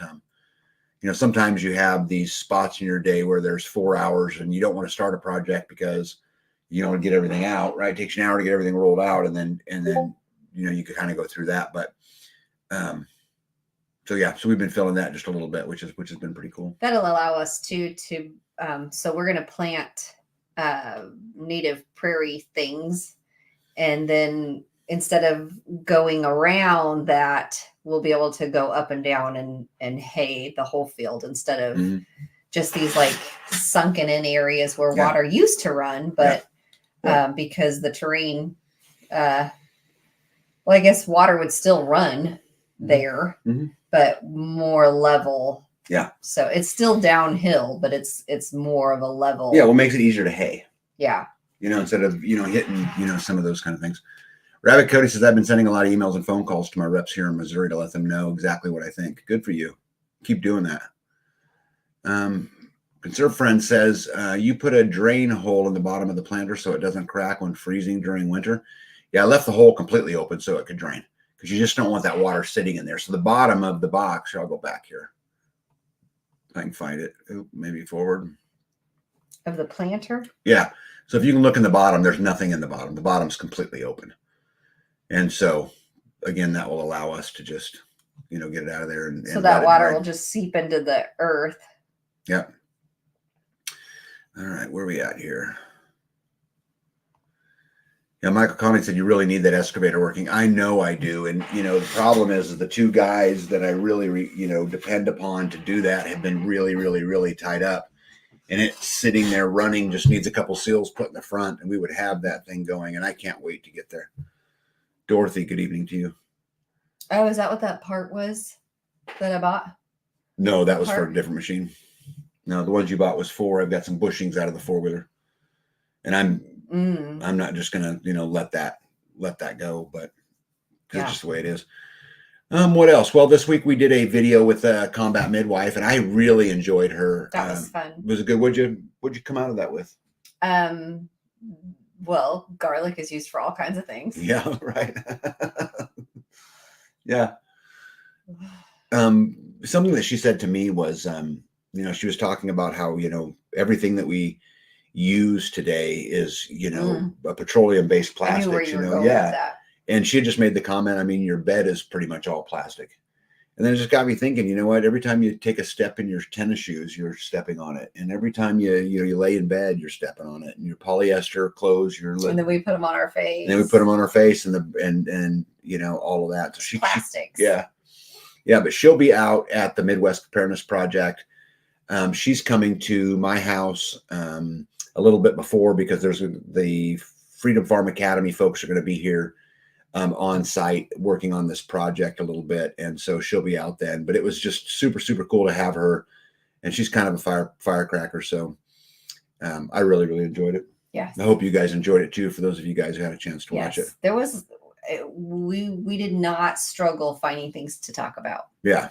sometimes you have these spots in your day where there's 4 hours and you don't want to start a project because to get everything out, right? It takes you an hour to get everything rolled out, and then you could kind of go through that. But so we've been filling that just a little bit, which has been pretty cool. That'll allow us to so we're going to plant native prairie things, and then instead of going around that, we'll be able to go up and down and hay the whole field instead of just these like sunken in areas where water used to run, but because the terrain, well, I guess water would still run there, but more level. Yeah. So it's still downhill, but it's more of a level. Yeah. What makes it easier to hay? Yeah. Instead of, hitting, some of those kind of things. Rabbit Cody says, I've been sending a lot of emails and phone calls to my reps here in Missouri to let them know exactly what I think. Good for you. Keep doing that. Conserve Friend says, you put a drain hole in the bottom of the planter so it doesn't crack when freezing during winter. Yeah, I left the hole completely open so it could drain because you just don't want that water sitting in there. So the bottom of the box, I'll go back here. If I can find it. Ooh, maybe forward. Of the planter? Yeah. So if you can look in the bottom, there's nothing in the bottom. The bottom's completely open. And so, again, that will allow us to just, get it out of there. And so that water will just seep into the earth. Yep. All right. Where are we at here? Yeah, Michael Conley said, you really need that excavator working. I know I do. And, the problem is the two guys that I really, depend upon to do that have been really, really, really tied up. And it's sitting there running, just needs a couple seals put in the front, and we would have that thing going. And I can't wait to get there. Dorothy, good evening to you. Oh, is that what that part was that I bought? No, that was for a different machine. No, the ones you bought was I've got some bushings out of the 4-wheeler. And I'm not just gonna, let that go, but it's just the way it is. What else? Well, this week we did a video with a combat midwife, and I really enjoyed her. That was fun. Was it good? What'd you come out of that with? Well, garlic is used for all kinds of things. Yeah, right. Yeah. Something that she said to me was, she was talking about how, everything that we use today is, a petroleum-based plastic. I knew where you were going with that. And she had just made the comment, your bed is pretty much all plastic. And then it just got me thinking, you know what? Every time you take a step in your tennis shoes, you're stepping on it. And every time you lay in bed, you're stepping on it. And your polyester clothes, and then we put them on our face. And then we put them on our face and all of that. So plastics. Yeah. But she'll be out at the Midwest Preparedness Project. She's coming to my house a little bit before because there's the Freedom Farm Academy folks are going to be here on site working on this project a little bit. And so she'll be out then, but it was just super, super cool to have her. And she's kind of a firecracker. So I really, really enjoyed it. Yes. I hope you guys enjoyed it too. For those of you guys who had a chance to watch it. There was, we did not struggle finding things to talk about. Yeah.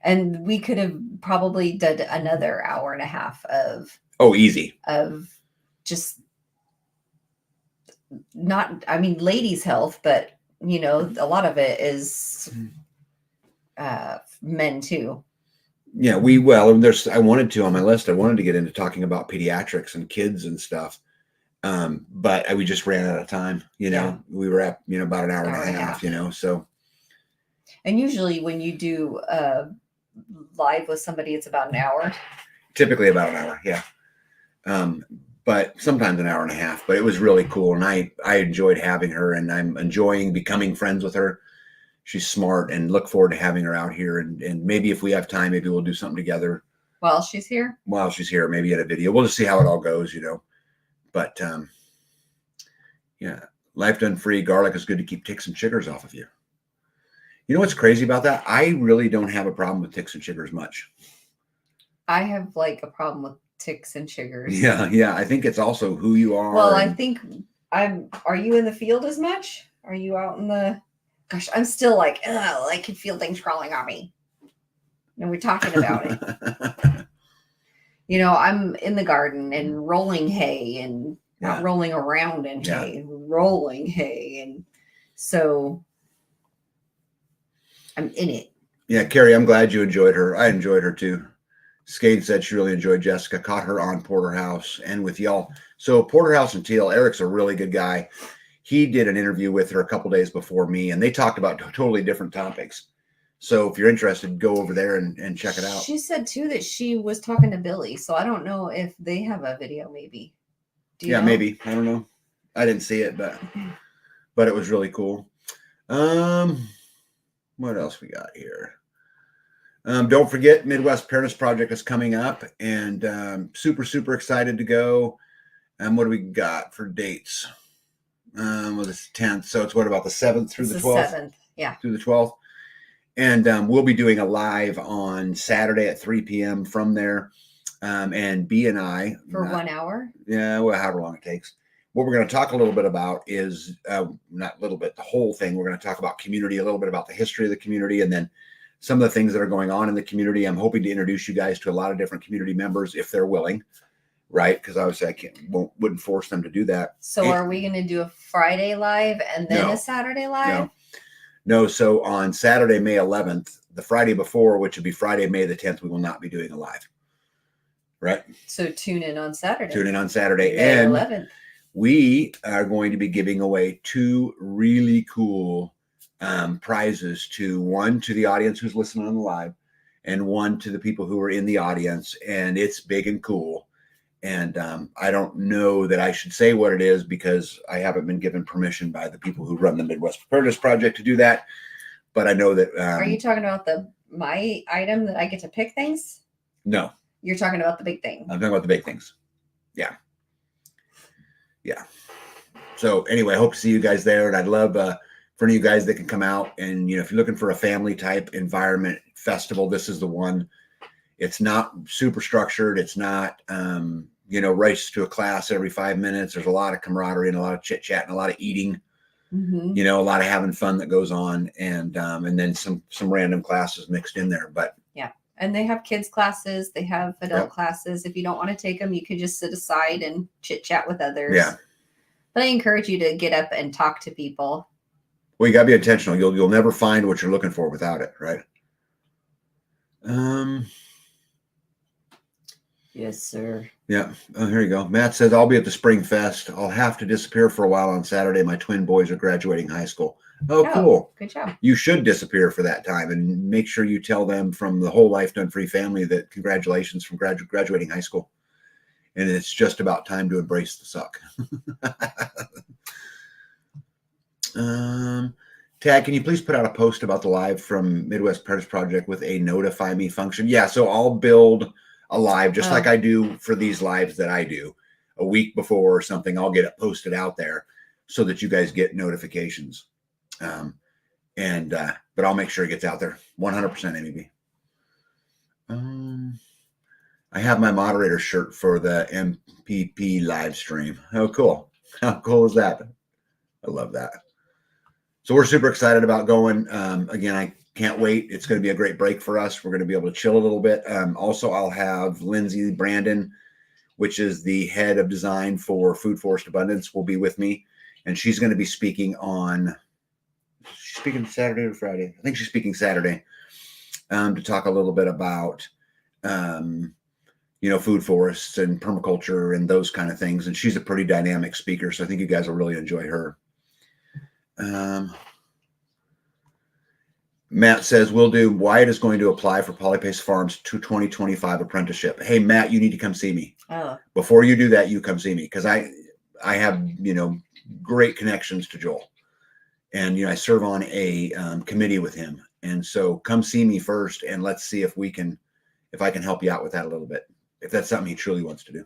And we could have probably done another hour and a half of. Oh, easy. Of just ladies' health, but a lot of it is men too. Yeah, I wanted to on my list. I wanted to get into talking about pediatrics and kids and stuff, but we just ran out of time. We were at about an hour and a half. So. And usually when you do live with somebody, it's about an hour. Typically about an hour, yeah. But sometimes an hour and a half. But it was really cool, and I enjoyed having her, and I'm enjoying becoming friends with her. She's smart, and look forward to having her out here. And maybe if we have time, maybe we'll do something together. While she's here, maybe at a video. We'll just see how it all goes, But life done free. Garlic is good to keep ticks and chiggers off of you. You know what's crazy about that? I really don't have a problem with ticks and chiggers much. I have a problem with ticks and chiggers. Yeah. I think it's also who you are. Well, I think are you in the field as much? Are you out in the, gosh, I'm still I can feel things crawling on me. And we're talking about it. I'm in the garden and rolling hay and not rolling around in hay, rolling hay. And so I'm in it. Yeah, Carrie, I'm glad you enjoyed her. I enjoyed her too. Skade said she really enjoyed Jessica, caught her on Porterhouse and with y'all. So Porterhouse and Teal, Eric's a really good guy. He did an interview with her a couple days before me, and they talked about totally different topics. So if you're interested, go over there and check it out. She said too that she was talking to Billy, so I don't know if they have a video. Maybe. Do you know? Maybe. I don't know. I didn't see it, but it was really cool. What else we got here? Don't forget, Midwest Parents Project is coming up, and super excited to go. What do we got for dates? Well, it's 10th, so it's what about the 7th through the 12th? 7th, yeah, through the 12th. And we'll be doing a live on Saturday at 3 p.m. from there. And B and I for 1 hour. Yeah, well, however long it takes. What we're going to talk a little bit about is not a little bit, the whole thing. We're going to talk about community, a little bit about the history of the community, and then some of the things that are going on in the community. I'm hoping to introduce you guys to a lot of different community members if they're willing, right? Because obviously I wouldn't force them to do that. So are we going to do a Friday live and then a Saturday live? No. So on Saturday, May 11th, the Friday before, which would be Friday, May the 10th, we will not be doing a live. Right. So tune in on Saturday. May 11th. We are going to be giving away 2 really cool prizes one to the audience who's listening on the live, and 1 to the people who are in the audience. And it's big and cool. And I don't know that I should say what it is because I haven't been given permission by the people who run the Midwest Preparedness Project to do that. But I know that. Are you talking about my item that I get to pick things? No. You're talking about the big thing. I'm talking about the big things. Yeah. So anyway, I hope to see you guys there. And I'd love for any of you guys that can come out. And, if you're looking for a family type environment festival, this is the one. It's not super structured. It's not, race to a class every 5 minutes. There's a lot of camaraderie and a lot of chit chat and a lot of eating, a lot of having fun that goes on. And then some random classes mixed in there, but yeah. And they have kids classes. They have adult classes. If you don't want to take them, you can just sit aside and chit chat with others. Yeah. But I encourage you to get up and talk to people. Well, you got to be intentional. You'll never find what you're looking for without it, right? Yes, sir. Yeah. Oh, here you go. Matt says, I'll be at the Spring Fest. I'll have to disappear for a while on Saturday. My twin boys are graduating high school. Oh, cool. Good job. You should disappear for that time and make sure you tell them from the Whole Life Done Free family that congratulations from graduating high school. And it's just about time to embrace the suck. Tag, can you please put out a post about the live from Midwest Parents Project with a notify me function? Yeah, so I'll build a live just like I do for these lives that I do a week before or something. I'll get it posted out there so that you guys get notifications. But I'll make sure it gets out there 100% MEB. I have my moderator shirt for the MPP live stream. Oh, cool. How cool is that? I love that. So we're super excited about going. Again, I can't wait. It's going to be a great break for us. We're going to be able to chill a little bit. Also, I'll have Lindsay Brandon, which is the head of design for Food Forest Abundance, will be with me. And she's going to be speaking Saturday or Friday. I think she's speaking Saturday to talk a little bit about, food forests and permaculture and those kind of things. And she's a pretty dynamic speaker. So I think you guys will really enjoy her. Matt says, will do. Wyatt is going to apply for Polypace Farms 2025 apprenticeship. Hey, Matt, you need to come see me. Oh. Before you do that, you come see me because I have, great connections to Joel. And, I serve on a committee with him. And so come see me first and let's see if I can help you out with that a little bit, if that's something he truly wants to do.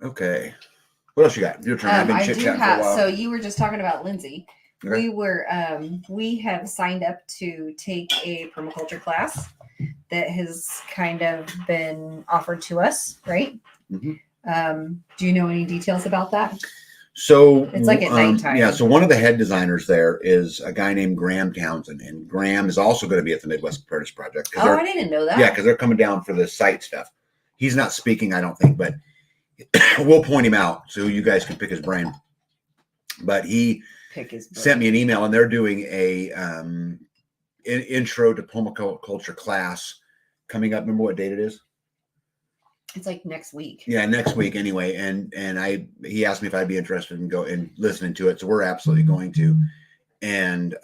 Okay. What else you got? Your turn. I've been chit-chatting for a while. So you were just talking about Lindsay. Okay. We have signed up to take a permaculture class that has kind of been offered to us, right? Mm-hmm. Do you know any details about that? So it's like at nighttime. Yeah. So one of the head designers there is a guy named Graham Townsend, and Graham is also going to be at the Midwest Preparedness Project. Oh, I didn't know that. Yeah, because they're coming down for the site stuff. He's not speaking, I don't think, but we'll point him out so you guys can pick his brain. But he sent me an email, and they're doing a intro to permaculture class coming up. Remember what date it is? It's like next week. Yeah, next week anyway. And he asked me if I'd be interested in listening to it. So we're absolutely going to. And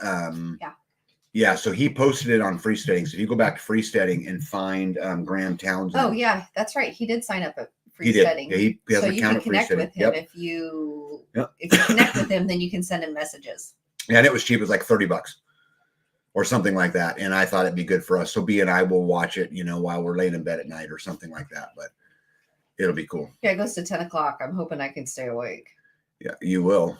yeah, so he posted it on Freesteading. So if you go back to Freesteading and find Graham Townsend. Oh yeah, that's right. He did sign up at Freesteading. Yeah, he has so an you account can connect with him. Yep. If you connect with him, then you can send him messages. Yeah, and it was cheap. It was like $30 or something like that. And I thought it'd be good for us. So B and I will watch it, while we're laying in bed at night or something like that. But it'll be cool. Yeah, it goes to 10 o'clock. I'm hoping I can stay awake. Yeah, you will.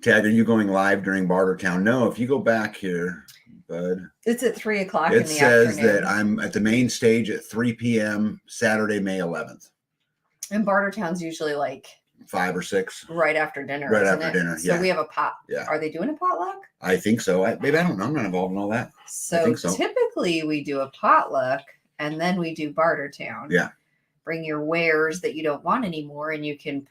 Tag, are you going live during Bartertown? No, if you go back here, bud. It's at 3 o'clock in the afternoon. It says that I'm at the main stage at 3 p.m. Saturday, May 11th. And Bartertown's usually like 5 or 6. Right after dinner, Right isn't after it? dinner, So we have a pot. Yeah. Are they doing a potluck? I think so. Maybe I don't know. I'm not involved in all that. So typically we do a potluck and then we do Bartertown. Yeah. Bring your wares that you don't want anymore, and you can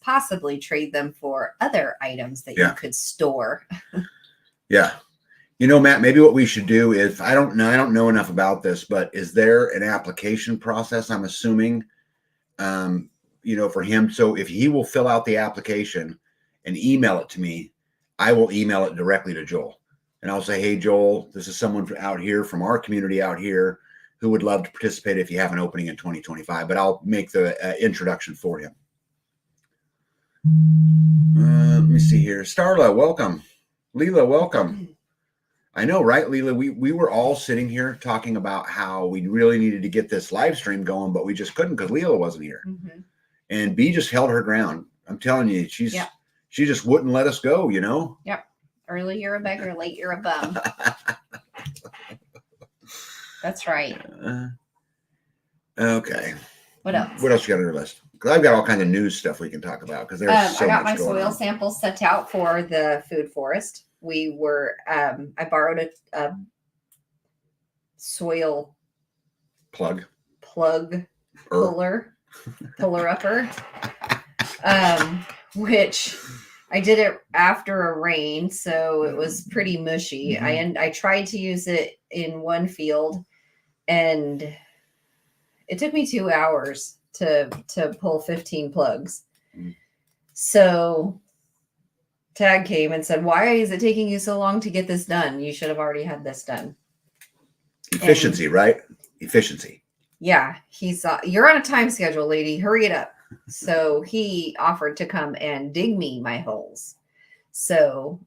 possibly trade them for other items that you could store. Yeah. Matt, maybe what we should do is, I don't know enough about this, but is there an application process, I'm assuming, for him? So if he will fill out the application and email it to me, I will email it directly to Joel. And I'll say, hey, Joel, this is someone out here from our community out here who would love to participate if you have an opening in 2025, but I'll make the introduction for him. Let me see here. Starla, welcome. Leela, welcome. I know, right, Leela? We were all sitting here talking about how we really needed to get this live stream going, but we just couldn't because Leela wasn't here. Mm-hmm. And B just held her ground. I'm telling you, she just wouldn't let us go, Yep. Early you're a beggar, late you're a bum. That's right. Okay. What else? What else you got on your list? Because I've got all kinds of news stuff we can talk about. Because there's so I got much my going soil on. samples sent out for the food forest. We were. I borrowed a soil plug puller upper, which I did it after a rain, so it was pretty mushy. Mm-hmm. I tried to use it in one field, and it took me 2 hours to pull 15 plugs. Mm-hmm. So Tag came and said, "Why is it taking you so long to get this done? You should have already had this done." Efficiency, right? Efficiency. Yeah, he saw you're on a time schedule, lady. Hurry it up. So he offered to come and dig me my holes. So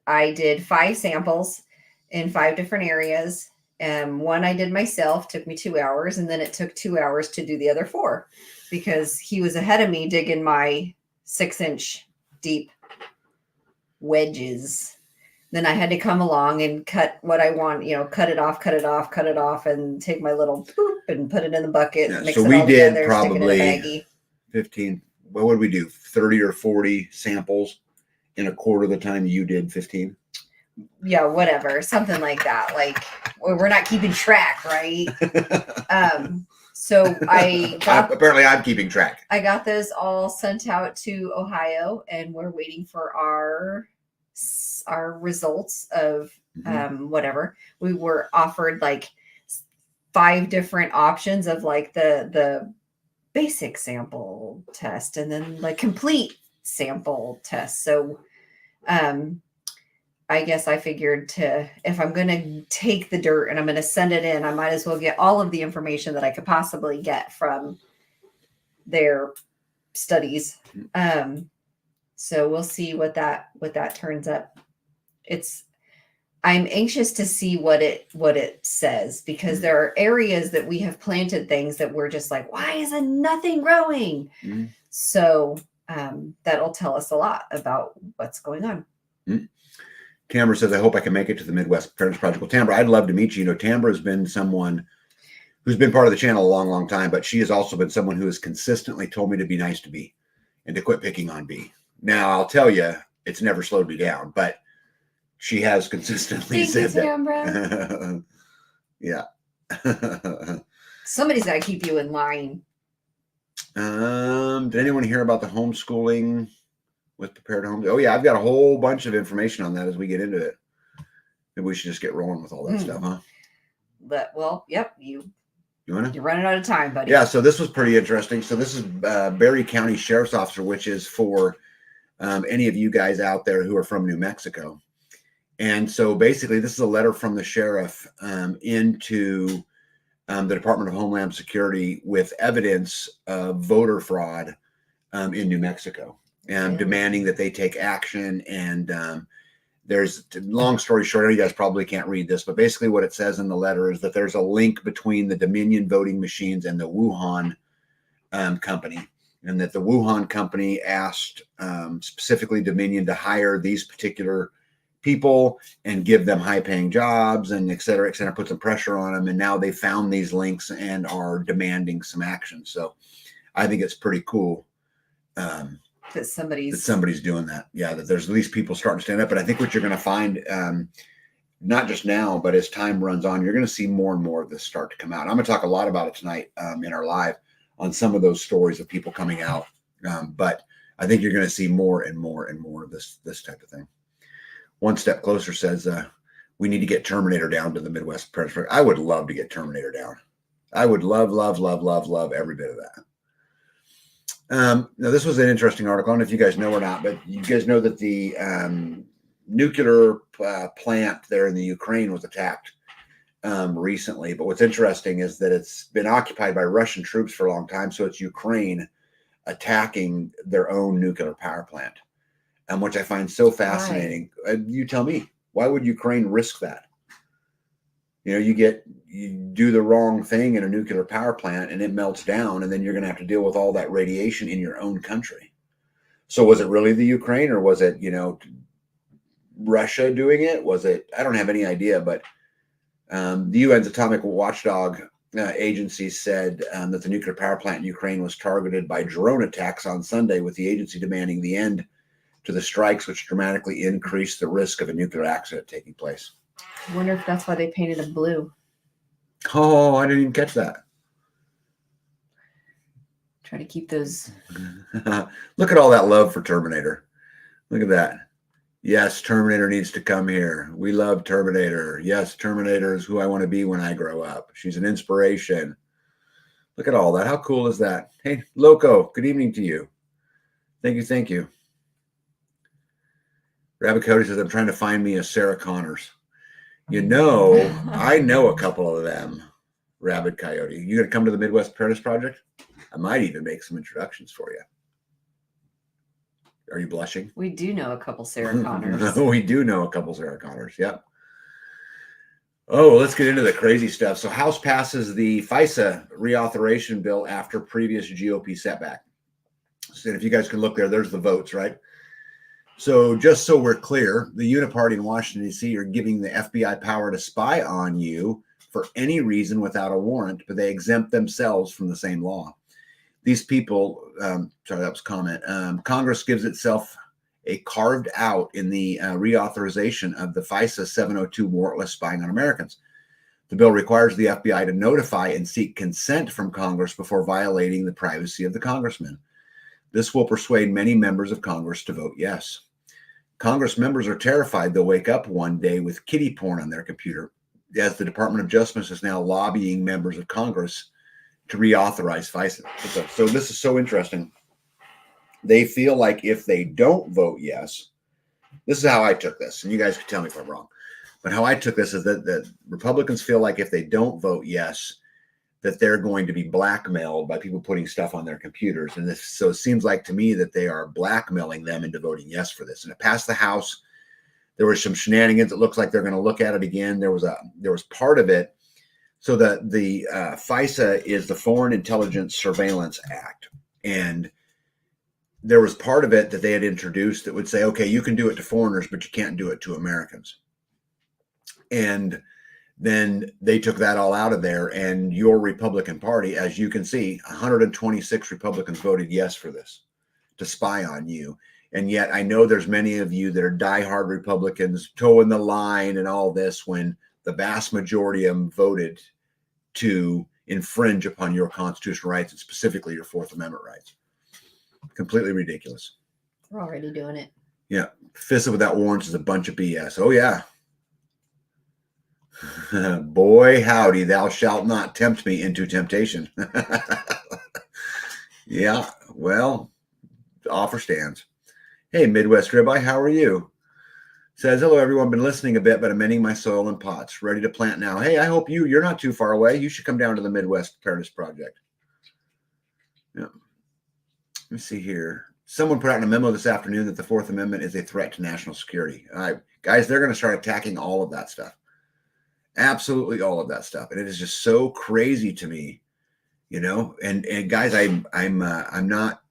I did 5 samples in 5 different areas. One I did myself, took me 2 hours, and then it took 2 hours to do the other 4 because he was ahead of me digging my 6-inch deep wedges. Then I had to come along and cut what I want, cut it off, and take my little poop and put it in the bucket. Yeah, mix so it we all did together, probably stick it in a baggie. 15. What would we do? 30 or 40 samples in a quarter of the time you did 15? Yeah, whatever. Something like that. Like, we're not keeping track, right? So apparently I'm keeping track. I got those all sent out to Ohio, and we're waiting for our results of whatever. We were offered like 5 different options of like the basic sample test and then like complete sample test. So I guess I figured if I'm going to take the dirt and I'm going to send it in, I might as well get all of the information that I could possibly get from their studies. So we'll see what that turns up. I'm anxious to see what it says, because there are areas that we have planted things that we're just like, why isn't nothing growing? Mm-hmm. So that'll tell us a lot about what's going on. Mm-hmm. Tamara says, I hope I can make it to the Midwest Parents Project. Well, Tamara, I'd love to meet you. Tamara has been someone who's been part of the channel a long, long time, but she has also been someone who has consistently told me to be nice to B and to quit picking on B. Now, I'll tell you, it's never slowed me down, but she has consistently said that. Yeah. Somebody's got to keep you in line. Did anyone hear about the homeschooling with prepared homes? Oh yeah, I've got a whole bunch of information on that as we get into it. Maybe we should just get rolling with all that stuff, huh? But yep, You want to? You're running out of time, buddy. Yeah, so this was pretty interesting. So this is Berry County Sheriff's Officer, which is for any of you guys out there who are from New Mexico. And so basically, this is a letter from the sheriff into the Department of Homeland Security with evidence of voter fraud in New Mexico, demanding that they take action. And there's, long story short, you guys probably can't read this, but basically what it says in the letter is that there's a link between the Dominion voting machines and the Wuhan company, and that the Wuhan company asked specifically Dominion to hire these particular people and give them high-paying jobs and et cetera, put some pressure on them. And now they found these links and are demanding some action. So I think it's pretty cool that somebody's doing that. Yeah, that there's at least people starting to stand up. But I think what you're going to find, not just now, but as time runs on, you're going to see more and more of this start to come out. I'm going to talk a lot about it tonight in our live on some of those stories of people coming out. But I think you're going to see more and more and more of this type of thing. One Step Closer says, we need to get Terminator down to the Midwest Predator. I would love to get Terminator down. I would love every bit of that. Now, this was an interesting article. I don't know if you guys know or not, but you guys know that the nuclear plant there in the Ukraine was attacked recently. But what's interesting is that it's been occupied by Russian troops for a long time. So it's Ukraine attacking their own nuclear power plant. Which I find so fascinating. Right. You tell me, why would Ukraine risk that? You know, you do the wrong thing in a nuclear power plant and it melts down, and then you're going to have to deal with all that radiation in your own country. So was it really the Ukraine, or was it, Russia doing it? Was it? I don't have any idea, but the UN's atomic watchdog agency said that the nuclear power plant in Ukraine was targeted by drone attacks on Sunday, with the agency demanding the end to the strikes, which dramatically increased the risk of a nuclear accident taking place. I wonder if that's why they painted it blue. Oh, I didn't even catch that. Try to keep those. Look at all that love for Terminator. Look at that. Yes, Terminator needs to come here. We love Terminator. Yes, Terminator is who I want to be when I grow up. She's an inspiration. Look at all that. How cool is that? Hey, Loco, good evening to you. Thank you. Rabbit Cody says, I'm trying to find me a Sarah Connors. I know a couple of them, Rabbit Coyote. You going to come to the Midwest Apprentice Project? I might even make some introductions for you. Are you blushing? We do know a couple Sarah Connors. We do know a couple Sarah Connors, yep. Oh, let's get into the crazy stuff. So House passes the FISA reauthorization bill after previous GOP setback. So if you guys can look there's the votes, right? So just so we're clear, the Uniparty in Washington, D.C. are giving the FBI power to spy on you for any reason without a warrant, but they exempt themselves from the same law. These people, sorry, that was a comment. Congress gives itself a carved out in the reauthorization of the FISA 702 warrantless spying on Americans. The bill requires the FBI to notify and seek consent from Congress before violating the privacy of the congressman. This will persuade many members of Congress to vote yes. Congress members are terrified they'll wake up one day with kiddie porn on their computer, as the Department of Justice is now lobbying members of Congress to reauthorize FISA. So this is so interesting. They feel like if they don't vote yes, this is how I took this, and you guys can tell me if I'm wrong, but how I took this is that Republicans feel like if they don't vote yes, that they're going to be blackmailed by people putting stuff on their computers. And so it seems like to me that they are blackmailing them into voting yes for this. And it passed the House. There were some shenanigans. It looks like they're going to look at it again. There was part of it. So the FISA is the Foreign Intelligence Surveillance Act. And there was part of it that they had introduced that would say, okay, you can do it to foreigners, but you can't do it to Americans. And then they took that all out of there, and your Republican Party, as you can see, 126 Republicans voted yes for this, to spy on you. And yet I know there's many of you that are diehard Republicans, toeing the line and all this, when the vast majority of them voted to infringe upon your constitutional rights, and specifically your Fourth Amendment rights. Completely ridiculous. We're already doing it. Yeah. FISA without warrants is a bunch of BS. Oh, yeah. Boy, howdy, thou shalt not tempt me into temptation. Yeah, well, the offer stands. Hey, Midwest Ribeye, how are you? Says, hello, everyone. Been listening a bit, but amending my soil and pots. Ready to plant now. Hey, I hope you're not too far away. You should come down to the Midwest Preparedness Project. Yeah. Let me see here. Someone put out in a memo this afternoon that the Fourth Amendment is a threat to national security. All right, guys, they're going to start attacking all of that stuff. Absolutely all of that stuff. And it is just so crazy to me, and guys, I'm not,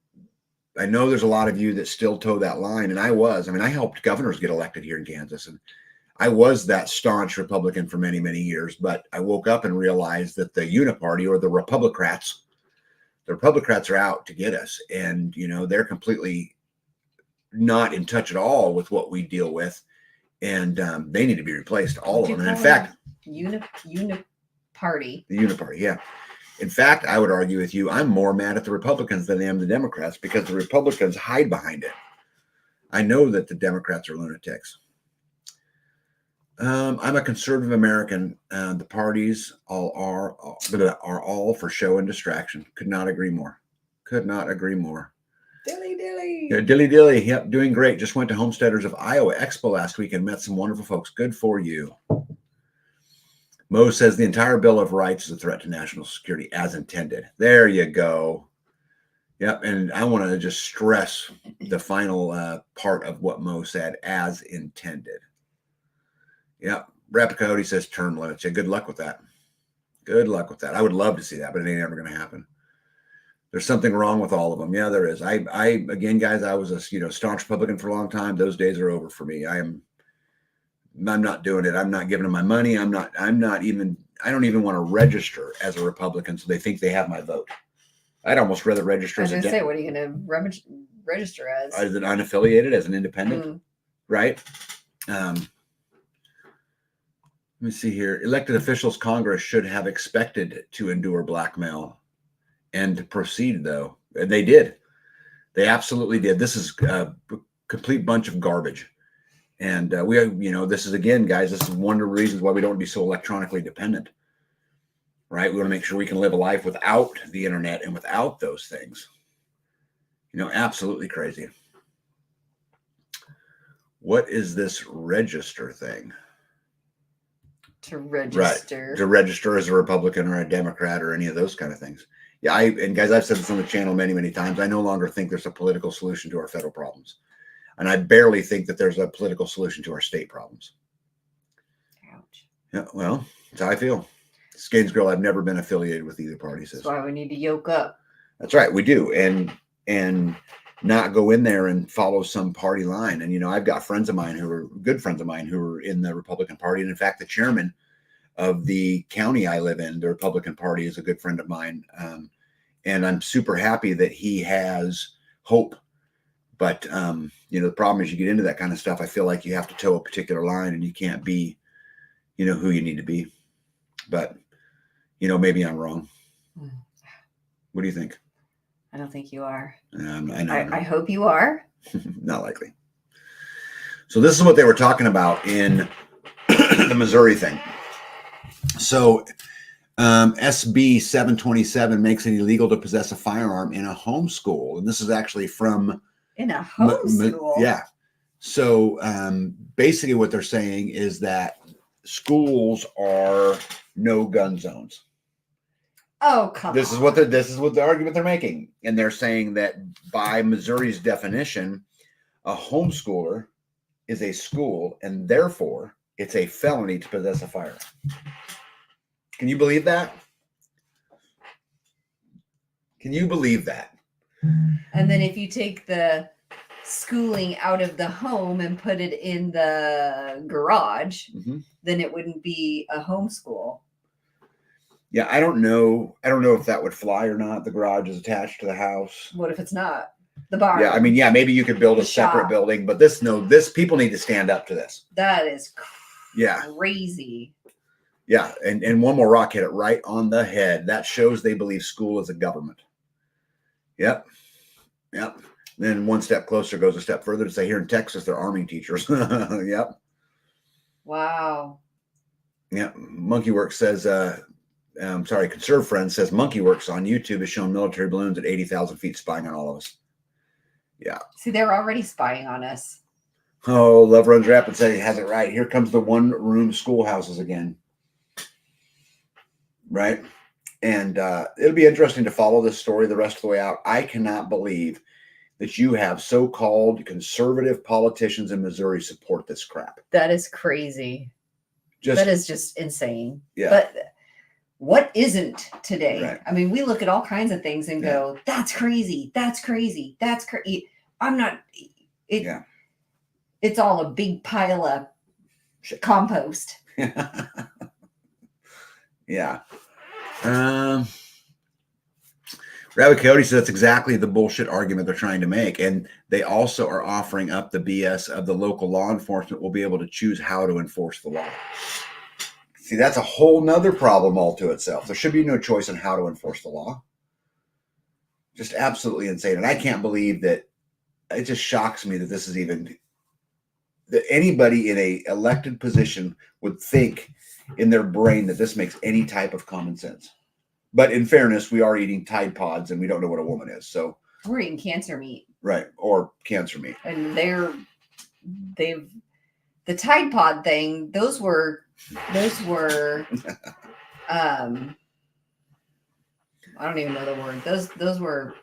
I know there's a lot of you that still toe that line. And I helped governors get elected here in Kansas, and I was that staunch Republican for many, many years, but I woke up and realized that the Uniparty, or the Republicrats are out to get us. And, they're completely not in touch at all with what we deal with. And they need to be replaced, all of them. And in fact, Uniparty. The Uniparty, yeah. In fact, I would argue with you, I'm more mad at the Republicans than I am the Democrats, because the Republicans hide behind it. I know that the Democrats are lunatics. I'm a conservative American. The parties all are all for show and distraction. Could not agree more. Dilly dilly. Yeah, dilly dilly. Yep, doing great. Just went to Homesteaders of Iowa Expo last week and met some wonderful folks. Good for you. Mo says the entire Bill of Rights is a threat to national security as intended. There you go. Yep, and I want to just stress the final part of what Mo said, as intended. Yep, Rep Cody says term limits. Yeah, good luck with that. I would love to see that, but it ain't ever going to happen. There's something wrong with all of them. Yeah, there is. Again, guys, I was a staunch Republican for a long time. Those days are over for me. I'm not doing it. I'm not giving them my money. I don't even want to register as a Republican, so they think they have my vote. I'd almost rather register as a what are you going to register as? As an unaffiliated, as an independent, right? Let me see here. Elected officials, Congress should have expected to endure blackmail and to proceed, though. And they did. They absolutely did. This is a complete bunch of garbage. And this is, again, guys, this is one of the reasons why we don't want to be so electronically dependent, right? We want to make sure we can live a life without the internet and without those things. Absolutely crazy. What is this register thing? To register. Right. To register as a Republican or a Democrat or any of those kind of things. Yeah, and guys, I've said this on the channel many, many times. I no longer think there's a political solution to our federal problems. And I barely think that there's a political solution to our state problems. Ouch. Yeah, well, that's how I feel. Skanes Girl, I've never been affiliated with either party. That's why we need to yoke up. That's right, we do. And not go in there and follow some party line. And, I've got good friends of mine who are in the Republican Party. And in fact, the chairman of the county I live in, the Republican Party, is a good friend of mine. And I'm super happy that he has hope. But, the problem is you get into that kind of stuff, I feel like you have to toe a particular line and you can't be, who you need to be. But, maybe I'm wrong. What do you think? I don't think you are. I know. I hope you are. Not likely. So this is what they were talking about in the Missouri thing. So SB 727 makes it illegal to possess a firearm in a homeschool. And this is actually from... In a homeschool? Yeah. So basically what they're saying is that schools are no gun zones. Oh, come on. This is what the argument they're making. And they're saying that by Missouri's definition, a homeschooler is a school, and therefore it's a felony to possess a firearm. Can you believe that? Can you believe that? And then if you take the schooling out of the home and put it in the garage, then it wouldn't be a homeschool. Yeah, I don't know if that would fly or not. The garage is attached to the house. What if it's not? The barn. Yeah, maybe you could build a separate building, but this people need to stand up to this. That is crazy. Yeah, and one more rock hit it right on the head. That shows they believe school is a government. Yep. Then one step closer goes a step further to say here in Texas, they're arming teachers. Yep. Wow. Yeah, Monkeyworks says, I'm sorry, Conserve Friend says Monkeyworks on YouTube has shown military balloons at 80,000 feet spying on all of us. Yeah. See, they're already spying on us. Oh, Love Runs Rapid says he has it right. Here comes the one-room schoolhouses again. Right? And it'll be interesting to follow this story the rest of the way out. I cannot believe that you have so-called conservative politicians in Missouri support this crap. That is crazy. That is just insane. Yeah. But what isn't today? Right. I mean, we look at all kinds of things and go, that's crazy. That's crazy. That's crazy. I'm not. It's all a big pile of compost. Yeah. Rabbit Coyote says that's exactly the bullshit argument they're trying to make. And they also are offering up the BS of the local law enforcement will be able to choose how to enforce the law. See, that's a whole nother problem all to itself. There should be no choice on how to enforce the law. Just absolutely insane. And I can't believe that. It just shocks me that this is even, that anybody in a elected position would think in their brain that this makes any type of common sense. But in fairness, we are eating Tide Pods and we don't know what a woman is. So we're eating cancer meat. Right. Or cancer meat. And the Tide Pod thing, those were I don't even know the word. Those were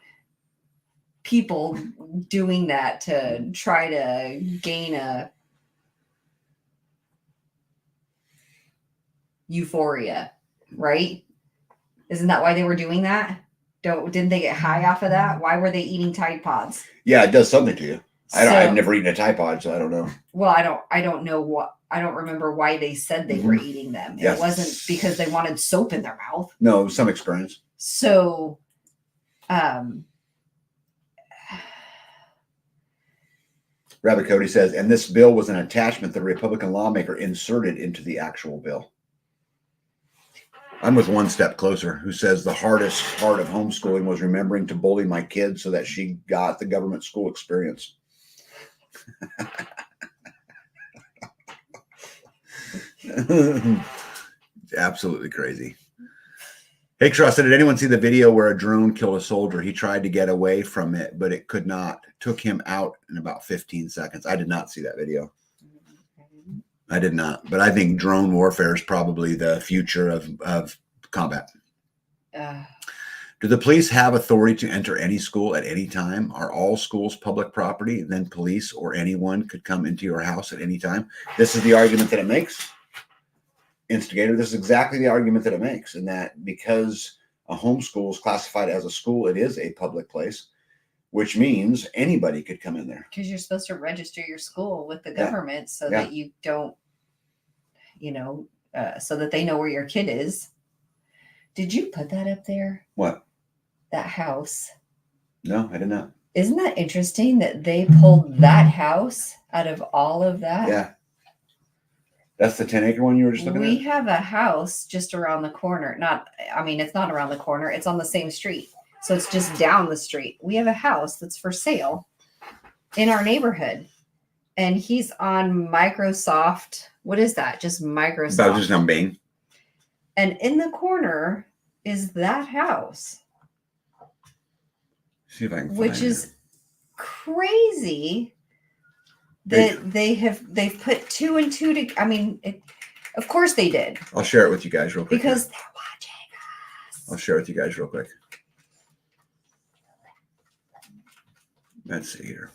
people doing that to try to gain a euphoria, right? Isn't that why they were doing that? Didn't they get high off of that? Why were they eating Tide Pods? Yeah, it does something to you. I've never eaten a Tide Pod, so I don't know. Well, I don't know I don't remember why they said they were eating them. Yes. It wasn't because they wanted soap in their mouth. No, it was some experience. So, Rabbit Cody says, and this bill was an attachment that a Republican lawmaker inserted into the actual bill. I'm with One Step Closer, who says the hardest part of homeschooling was remembering to bully my kids so that she got the government school experience. Absolutely crazy. Hickshaw said, did anyone see the video where a drone killed a soldier? He tried to get away from it, but it could not. Took him out in about 15 seconds. I did not see that video. I did not. But I think drone warfare is probably the future of combat. Do the police have authority to enter any school at any time? Are all schools public property? Then police or anyone could come into your house at any time? This is the argument that it makes. Instigator, this is exactly the argument that it makes, and that because a homeschool is classified as a school, it is a public place, which means anybody could come in there. Because you're supposed to register your school with the government so that you don't, so that they know where your kid is. Did you put that up there? What? That house. No, I did not. Isn't that interesting that they pulled that house out of all of that? Yeah. That's the 10-acre one you were just looking at? We have a house just around the corner. It's not around the corner. It's on the same street. So it's just down the street. We have a house that's for sale in our neighborhood. And he's on Microsoft. What is that? Just Microsoft. About just on Bing. And in the corner is that house. See if I can find which is crazy. That they've put two and two to. Of course they did. I'll share it with you guys real quick. Because they're watching us. I'll share it with you guys real quick. Let's see here.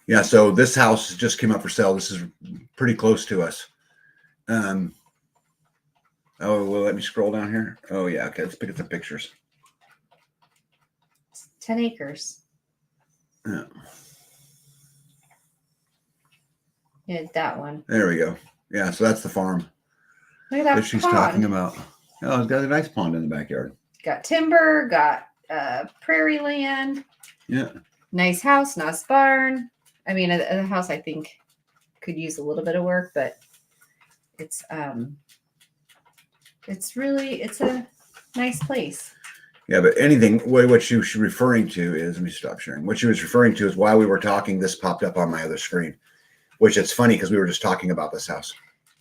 Yeah, so this house just came up for sale. This is pretty close to us. Oh, well, let me scroll down here. Oh, yeah. Okay, let's pick up the pictures. 10 acres. Yeah. Yeah, that one. There we go. Yeah, so that's the farm. Look at that she's talking about. Oh, it's got a nice pond in the backyard. Got timber, got prairie land. Yeah. Nice house, nice barn. A house I think could use a little bit of work, but it's a nice place. Yeah, but what she was referring to is, let me stop sharing. What she was referring to is while we were talking, this popped up on my other screen, which it's funny because we were just talking about this house.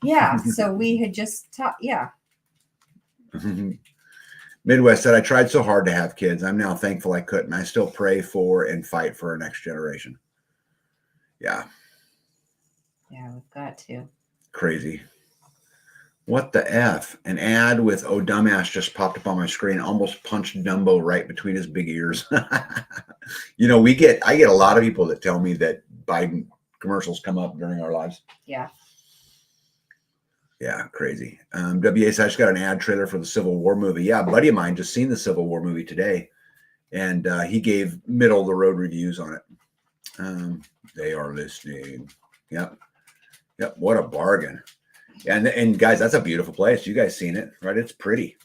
Yeah. So we had just talked. Yeah. Midwest said, I tried so hard to have kids. I'm now thankful I couldn't. I still pray for and fight for our next generation. Yeah. Yeah, we've got to. Crazy. What the F? An ad with "Oh dumbass" just popped up on my screen. Almost punched Dumbo right between his big ears. You know, I get a lot of people that tell me that Biden commercials come up during our lives. Yeah. Yeah, crazy. WA said, I just got an ad trailer for the Civil War movie. Yeah, a buddy of mine just seen the Civil War movie today, and he gave middle of the road reviews on it. They are listening. Yep. What a bargain. And guys, that's a beautiful place. You guys seen it, right? It's pretty,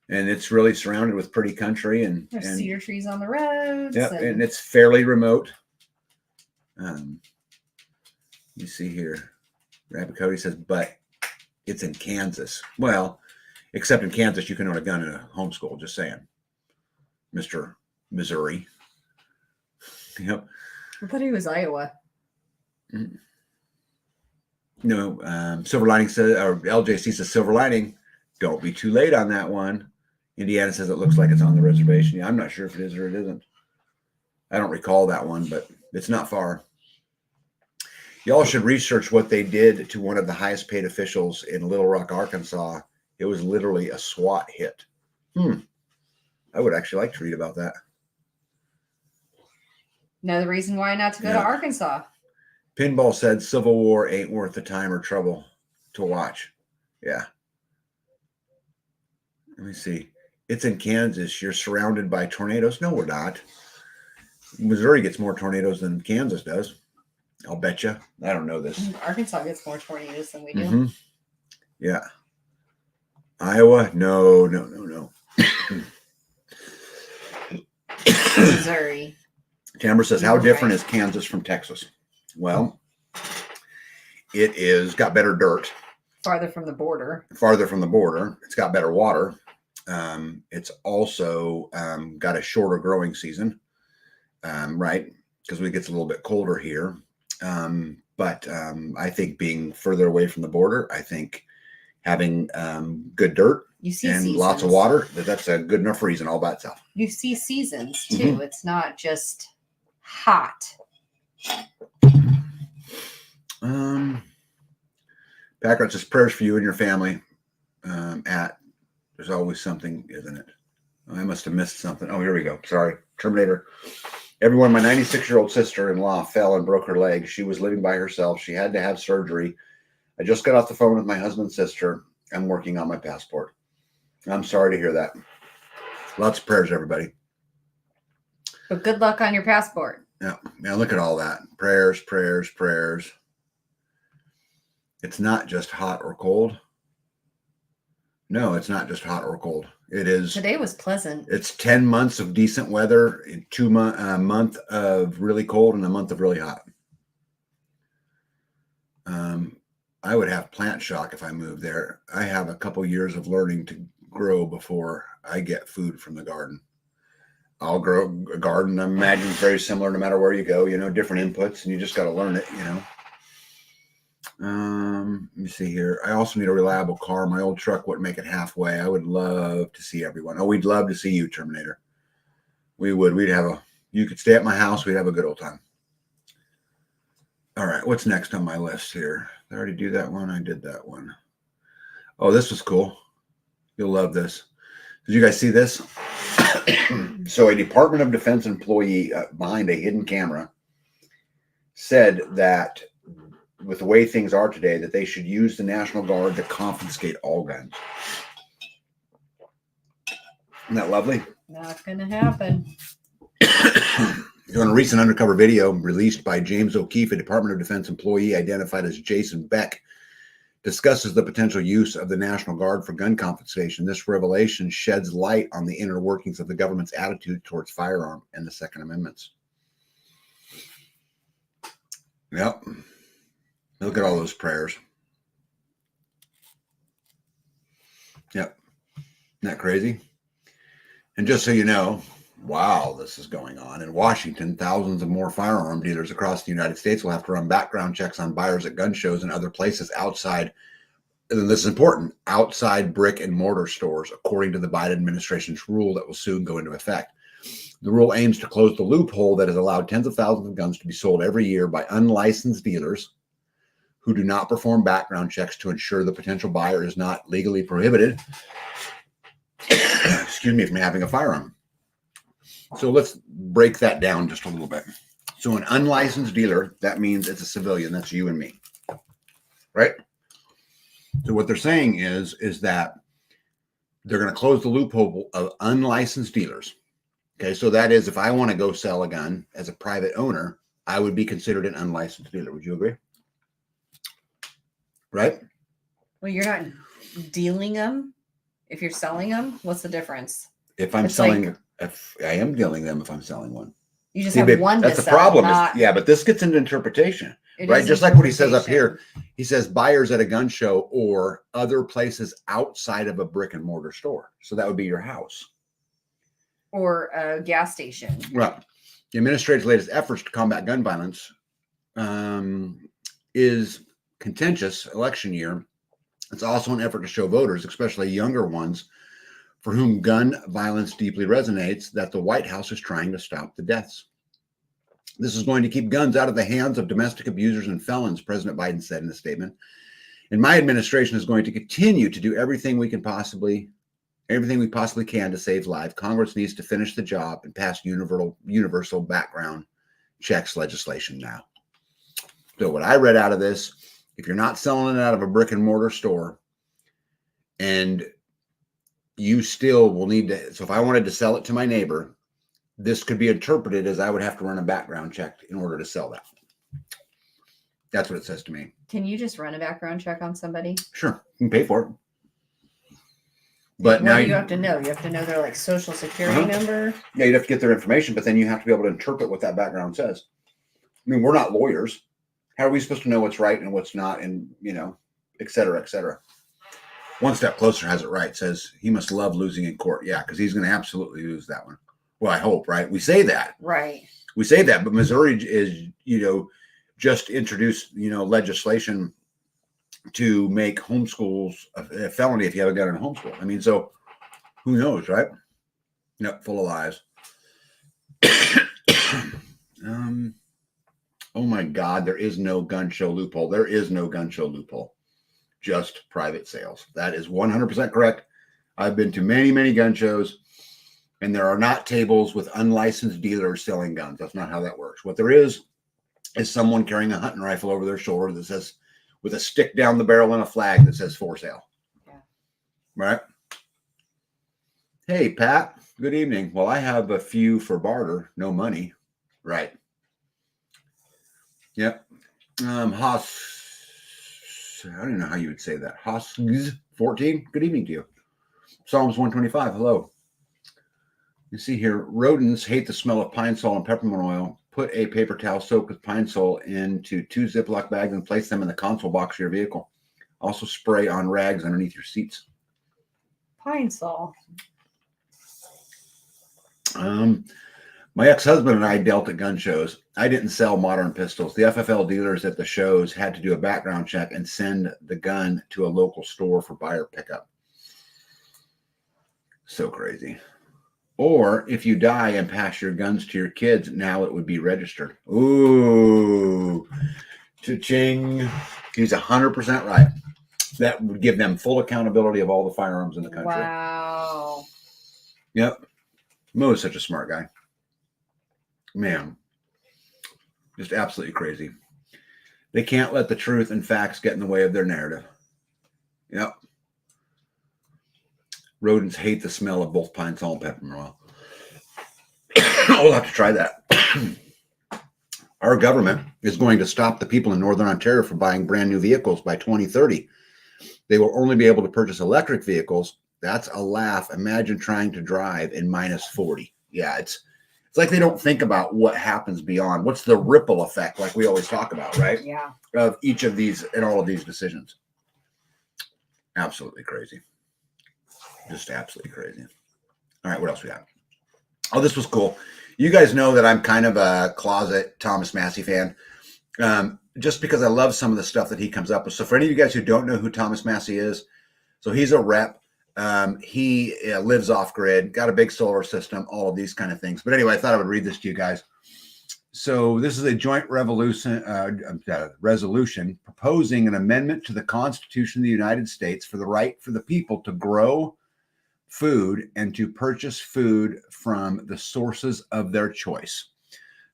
and it's really surrounded with pretty country and cedar trees on the roads. Yeah, and it's fairly remote. You see here, Rabbit Cody says, but it's in Kansas. Well, except in Kansas, you can own a gun in a homeschool. Just saying, Mr. Missouri. Yep. I thought he was Iowa. Mm-hmm. No, Silver Lining says, or LJC says, Silver Lining, don't be too late on that one. Indiana says it looks like it's on the reservation. Yeah, I'm not sure if it is or it isn't. I don't recall that one, but it's not far. Y'all should research what they did to one of the highest paid officials in Little Rock, Arkansas. It was literally a SWAT hit. I would actually like to read about that. Another reason why not to go to Arkansas. Pinball said Civil War ain't worth the time or trouble to watch. Yeah. Let me see. It's in Kansas. You're surrounded by tornadoes. No, we're not. Missouri gets more tornadoes than Kansas does. I'll bet you. I don't know this. Arkansas gets more tornadoes than we do. Mm-hmm. Yeah. Iowa? No. Missouri. Tamara says, how different is Kansas from Texas? Well, it is got better dirt. Farther from the border. It's got better water. It's also got a shorter growing season, right? Because it gets a little bit colder here. But I think being further away from the border, I think having good dirt and seasons. Lots of water, that's a good enough reason all by itself. You see seasons too. Mm-hmm. It's not just hot. Packard says prayers for you and your family. There's always something, isn't it? I must have missed something. Oh, here we go. Sorry. Terminator. Everyone, my 96-year-old sister-in-law fell and broke her leg. She was living by herself. She had to have surgery. I just got off the phone with my husband's sister. I'm working on my passport. I'm sorry to hear that. Lots of prayers, everybody. But good luck on your passport. Yeah. Look at all that. Prayers. It's not just hot or cold. No, it's not just hot or cold. It is. Today was pleasant. It's 10 months of decent weather, a month of really cold, and a month of really hot. I would have plant shock if I moved there. I have a couple years of learning to grow before I get food from the garden. I'll grow a garden. I imagine it's very similar no matter where you go, different inputs, and you just got to learn it, Let me see here. I also need a reliable car. My old truck wouldn't make it halfway. I would love to see everyone. Oh, we'd love to see you, Terminator. We would. You could stay at my house. We'd have a good old time. All right. What's next on my list here? Did I already do that one? I did that one. Oh, this was cool. You'll love this. Did you guys see this? So a Department of Defense employee behind a hidden camera said that with the way things are today, that they should use the National Guard to confiscate all guns. Isn't that lovely? Not going to happen. In a recent undercover video released by James O'Keefe, a Department of Defense employee identified as Jason Beck, discusses the potential use of the National Guard for gun confiscation. This revelation sheds light on the inner workings of the government's attitude towards firearm and the Second Amendments. Yep. Look at all those prayers. Yep. Isn't that crazy? And just so you know, while this is going on, in Washington, thousands of more firearm dealers across the United States will have to run background checks on buyers at gun shows and other places outside and this is important, outside brick and mortar stores, according to the Biden administration's rule that will soon go into effect. The rule aims to close the loophole that has allowed tens of thousands of guns to be sold every year by unlicensed dealers who do not perform background checks to ensure the potential buyer is not legally prohibited, excuse me, from having a firearm. So let's break that down just a little bit. So an unlicensed dealer, that means it's a civilian. That's you and me, right? So what they're saying is that they're going to close the loophole of unlicensed dealers. Okay, so that is if I want to go sell a gun as a private owner, I would be considered an unlicensed dealer. Would you agree? Right? Well, you're not dealing them. If you're selling them, what's the difference? If I'm selling, if I am dealing them, if I'm selling one. You just have one that's to the sell. problem. Yeah, but this gets into interpretation, right? Just like what he says up here. He says buyers at a gun show or other places outside of a brick and mortar store. So that would be your house. Or a gas station. Right. The administration's latest efforts to combat gun violence is contentious election year. It's also an effort to show voters, especially younger ones, for whom gun violence deeply resonates, that the White House is trying to stop the deaths. This is going to keep guns out of the hands of domestic abusers and felons, President Biden said in a statement. And my administration is going to continue to do everything we possibly can to save lives. Congress needs to finish the job and pass universal background checks legislation now. So what I read out of this, if you're not selling it out of a brick and mortar store, and you still will need to, so if I wanted to sell it to my neighbor, this could be interpreted as I would have to run a background check in order to sell that. That's what it says to me. Can you just run a background check on somebody? Sure, you can pay for it. But what now you have to know. You have to know their social security number. Yeah, you'd have to get their information, but then you have to be able to interpret what that background says. I mean, we're not lawyers. How are we supposed to know what's right and what's not, and et cetera, et cetera? One Step Closer has it right. It says he must love losing in court. Yeah, because he's going to absolutely lose that one. Well, I hope, right? We say that. Right. We say that, but Missouri is, just introduced, legislation to make homeschools a felony if you have a gun in a homeschool. I mean, so who knows, right? Yep, full of lies. Oh my God, there is no gun show loophole. There is no gun show loophole. Just private sales. That is 100% correct. I've been to many, many gun shows, and there are not tables with unlicensed dealers selling guns. That's not how that works. What there is someone carrying a hunting rifle over their shoulder that says, with a stick down the barrel and a flag that says for sale. Yeah. Right? Hey, Pat, good evening. Well, I have a few for barter, no money. Right. Yep. Haas, I don't know how you would say that. Haas 14, good evening to you. Psalms 125, hello. You see here, rodents hate the smell of pine sol and peppermint oil. Put a paper towel soaked with pine sol into 2 Ziploc bags and place them in the console box of your vehicle. Also spray on rags underneath your seats. Pine sol. My ex-husband and I dealt at gun shows. I didn't sell modern pistols. The FFL dealers at the shows had to do a background check and send the gun to a local store for buyer pickup. So crazy. Or if you die and pass your guns to your kids, now it would be registered. Ooh, cha-ching. He's 100% right. That would give them full accountability of all the firearms in the country. Wow. Yep. Mo is such a smart guy. Man, just absolutely crazy. They can't let the truth and facts get in the way of their narrative. Yep. Rodents hate the smell of both pine sol and peppermint oil. We'll have to try that. Our government is going to stop the people in Northern Ontario from buying brand new vehicles by 2030. They will only be able to purchase electric vehicles. That's a laugh. Imagine trying to drive in -40. Yeah, it's like they don't think about what happens beyond. What's the ripple effect, like we always talk about, right? Yeah. Of each of these and all of these decisions. Absolutely crazy. Just absolutely crazy. All right, what else we got? Oh, this was cool. You guys know that I'm kind of a closet Thomas Massey fan. just because I love some of the stuff that he comes up with. So for any of you guys who don't know who Thomas Massey is, so he's a rep. He lives off grid, got a big solar system, all of these kind of things. But anyway, I thought I would read this to you guys. So this is a joint resolution proposing an amendment to the Constitution of the United States for the right for the people to grow food and to purchase food from the sources of their choice.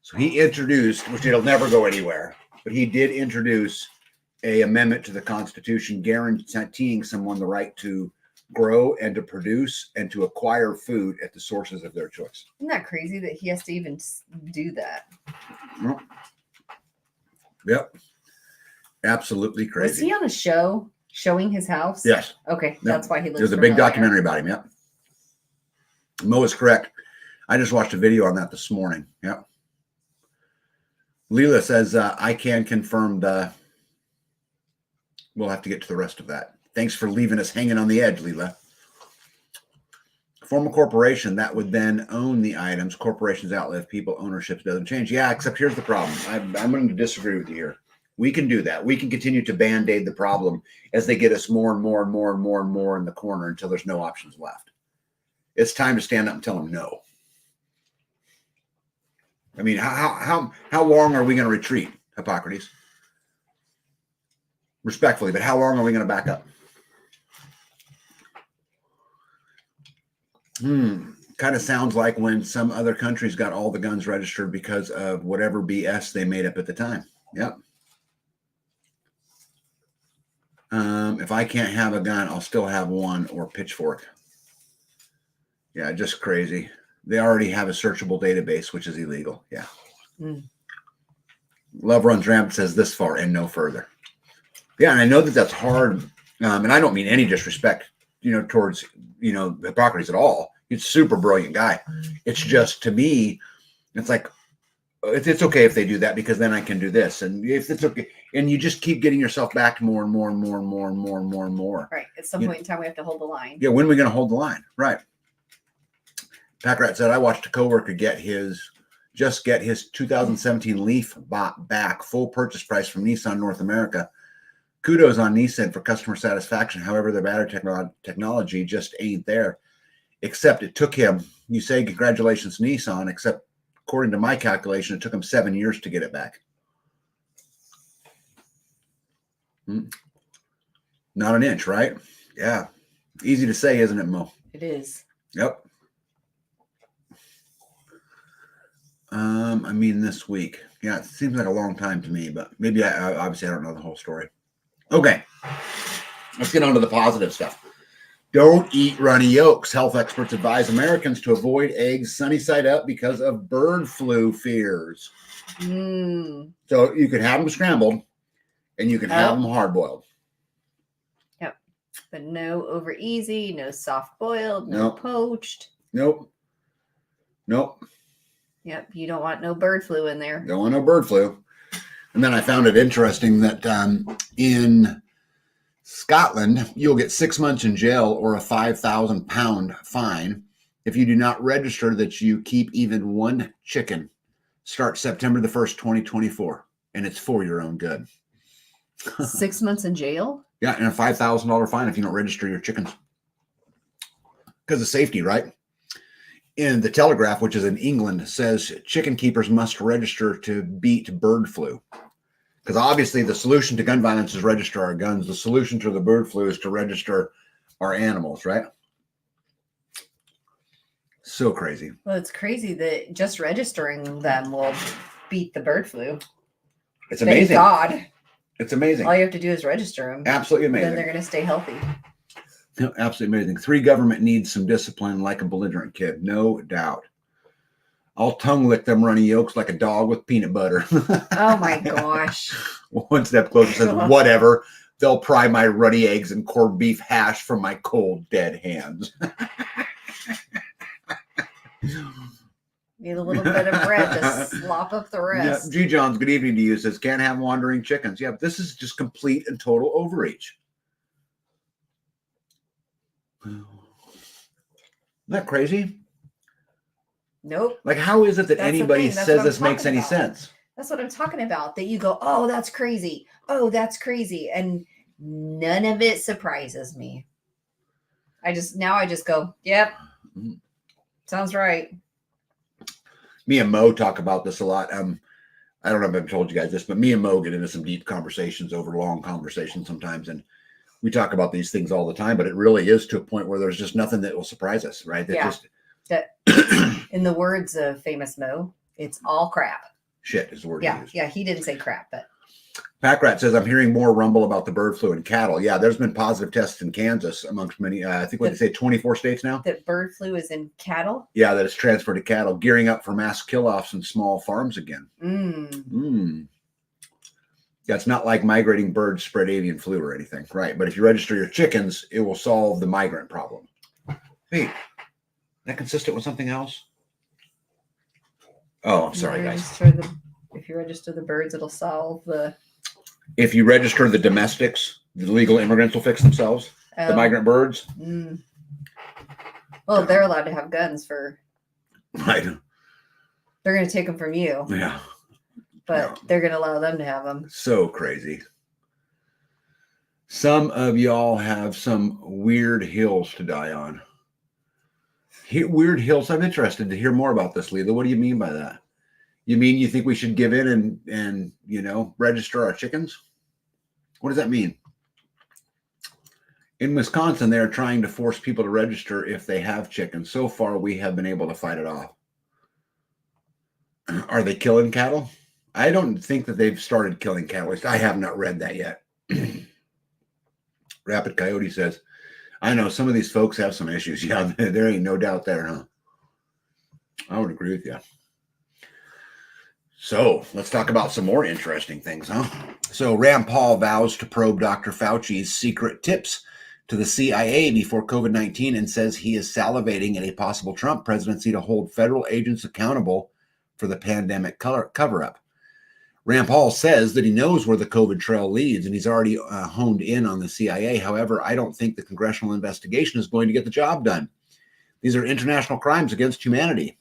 So he introduced, which it'll never go anywhere, but he did introduce a amendment to the Constitution guaranteeing someone the right to grow and to produce and to acquire food at the sources of their choice. Isn't that crazy that he has to even do that? Yep. Absolutely crazy. Was he on a show showing his house? Yes. Okay. Yep. That's why he looks There's a big documentary about him. Yep. Mo is correct. I just watched a video on that this morning. Yep. Leela says, I can confirm we'll have to get to the rest of that. Thanks for leaving us hanging on the edge, Leela. Form a corporation that would then own the items. Corporations outlive people. Ownership doesn't change. Yeah, except here's the problem. I'm going to disagree with you here. We can do that. We can continue to band-aid the problem as they get us more and more and more and more and more in the corner until there's no options left. It's time to stand up and tell them no. I mean, how long are we going to retreat, Hippocrates? Respectfully, but how long are we going to back up? Kind of sounds like when some other countries got all the guns registered because of whatever BS they made up at the time. Yep. If I can't have a gun, I'll still have one or pitchfork. Yeah, just crazy. They already have a searchable database, which is illegal. Yeah. Love runs rampant says this far and no further. Yeah, and I know that that's hard, and I don't mean any disrespect, towards, Hippocrates at all. He's a super brilliant guy. It's just, to me, it's like, it's okay if they do that because then I can do this. And if it's okay, and you just keep getting yourself back to more and more and more and more and more and more and more. Right. At some point in time, we have to hold the line. Yeah, when are we going to hold the line? Right. Packrat said, I watched a coworker get his 2017 Leaf back, full purchase price from Nissan North America. Kudos on Nissan for customer satisfaction. However, the battery technology just ain't there. Except it took him, you say congratulations Nissan, except according to my calculation, it took him 7 years to get it back. Not an inch, right? Yeah. Easy to say, isn't it, Mo? It is. Yep. This week. Yeah, it seems like a long time to me, but maybe obviously I don't know the whole story. Okay. Let's get on to the positive stuff. Don't eat runny yolks. Health experts advise Americans to avoid eggs sunny side up because of bird flu fears. So you can have them scrambled and you can have them hard boiled. Yep. But no over easy, no soft boiled, no poached. Nope. Yep. You don't want no bird flu in there. Don't want no bird flu. And then I found it interesting that in Scotland, you'll get 6 months in jail or a £5,000 fine if you do not register that you keep even one chicken. Start September the 1st, 2024, and it's for your own good. 6 months in jail? Yeah, and a $5,000 fine if you don't register your chickens. Because of safety, right? In the Telegraph, which is in England, says chicken keepers must register to beat bird flu. Because obviously the solution to gun violence is register our guns. The solution to the bird flu is to register our animals, right? So crazy. Well, it's crazy that just registering them will beat the bird flu. It's amazing. Thank God. It's amazing. All you have to do is register them. Absolutely amazing. Then they're going to stay healthy. No, absolutely amazing. 3, government needs some discipline like a belligerent kid. No doubt. I'll tongue lick them runny yolks like a dog with peanut butter. Oh my gosh. One step closer says, whatever. They'll pry my ruddy eggs and corned beef hash from my cold, dead hands. Need a little bit of bread to slop up the rest. Yeah. G. Johns, good evening to you. Says, can't have wandering chickens. Yeah, but this is just complete and total overreach. Isn't that crazy? Nope. Like, how is it that That's anybody that's says what this I'm makes any talking about. sense? That's what I'm talking about. That you go, oh, that's crazy. Oh, that's crazy. And none of it surprises me. I just go, yep, sounds right. Me and Mo talk about this a lot. I don't know if I've told you guys this, but me and Mo get into some deep conversations over long conversations sometimes. And we talk about these things all the time, but it really is to a point where there's just nothing that will surprise us, right? That just that, in the words of famous Mo, it's all crap. Shit is the word he used. Yeah, he didn't say crap, but Packrat says, I'm hearing more rumble about the bird flu in cattle. Yeah, there's been positive tests in Kansas amongst many, I think what they say, 24 states now. That bird flu is in cattle? Yeah, that it's transferred to cattle, gearing up for mass kill-offs in small farms again. Yeah, it's not like migrating birds spread avian flu or anything, right? But if you register your chickens, it will solve the migrant problem. Wait, that consistent with something else? Oh, I'm sorry, guys. If you register the birds, it'll solve the... If you register the domestics, the legal immigrants will fix themselves. The migrant birds. Well, they're allowed to have guns for... Right. They're going to take them from you. Yeah. But they're going to allow them to have them. So crazy. Some of y'all have some weird hills to die on. Weird hills. I'm interested to hear more about this, Leela. What do you mean by that? You mean you think we should give in and register our chickens? What does that mean? In Wisconsin, they're trying to force people to register if they have chickens. So far, we have been able to fight it off. Are they killing cattle? I don't think that they've started killing cattle. I have not read that yet. Rapid Coyote says, I know some of these folks have some issues. Yeah, there ain't no doubt there, huh? I would agree with you. So let's talk about some more interesting things, huh? So Rand Paul vows to probe Dr. Fauci's secret tips to the CIA before COVID-19 and says he is salivating at a possible Trump presidency to hold federal agents accountable for the pandemic cover-up. Rand Paul says that he knows where the COVID trail leads and he's already honed in on the CIA. However, I don't think the congressional investigation is going to get the job done. These are international crimes against humanity.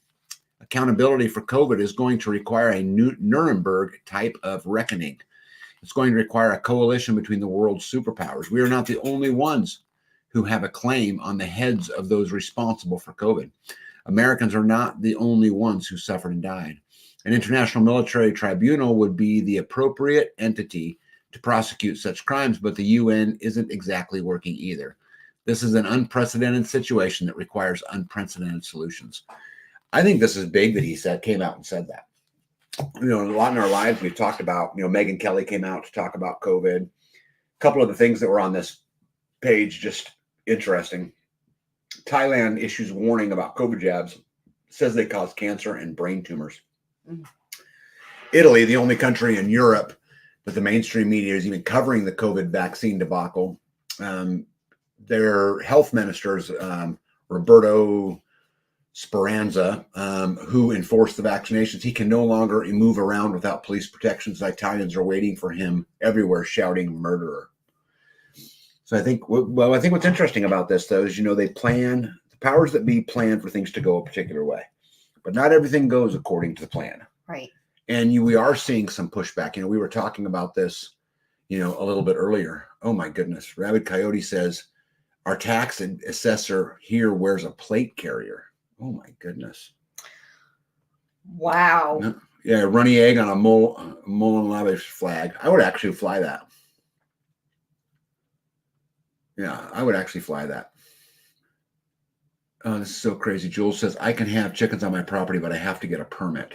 Accountability for COVID is going to require a new Nuremberg type of reckoning. It's going to require a coalition between the world's superpowers. We are not the only ones who have a claim on the heads of those responsible for COVID. Americans are not the only ones who suffered and died. An international military tribunal would be the appropriate entity to prosecute such crimes, but the UN isn't exactly working either. This is an unprecedented situation that requires unprecedented solutions. I think this is big that he came out and said that. A lot in our lives we've talked about, Megyn Kelly came out to talk about COVID. A couple of the things that were on this page, just interesting. Thailand issues warning about COVID jabs, says they cause cancer and brain tumors. Italy, the only country in Europe that the mainstream media is even covering the COVID vaccine debacle. Their health ministers, Roberto Speranza, who enforced the vaccinations, he can no longer move around without police protections. The Italians are waiting for him everywhere, shouting murderer. So I think what's interesting about this, though, is, they plan, the powers that be plan for things to go a particular way, but not everything goes according to the plan. Right. And we are seeing some pushback. We were talking about this, a little bit earlier. Oh my goodness. Rabid Coyote says, our tax assessor here wears a plate carrier. Oh my goodness. Wow. Yeah, runny egg on a Mullen Lavish flag. I would actually fly that. Yeah, I would actually fly that. Oh, this is so crazy. Jules says, I can have chickens on my property, but I have to get a permit.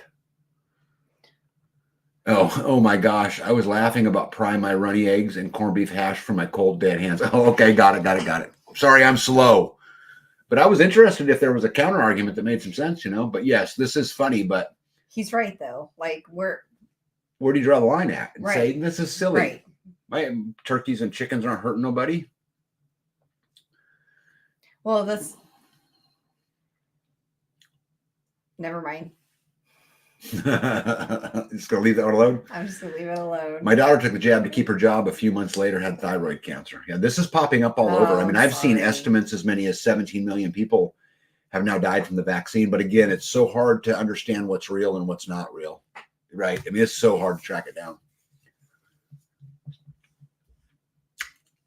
Oh my gosh. I was laughing about frying my runny eggs and corned beef hash from my cold dead hands. Oh, okay. Got it. Sorry, I'm slow. But I was interested if there was a counter argument that made some sense, But yes, this is funny, but he's right though. Like where do you draw the line at? And right. Say this is silly. Right. My turkeys and chickens aren't hurting nobody. Well, never mind. Just gonna leave that one alone. I'm just gonna leave it alone. My daughter took the jab to keep her job. A few months later, had thyroid cancer. Yeah, this is popping up all over. I mean, I've seen estimates as many as 17 million people have now died from the vaccine. But again, it's so hard to understand what's real and what's not real. right? I mean, it's so hard to track it down.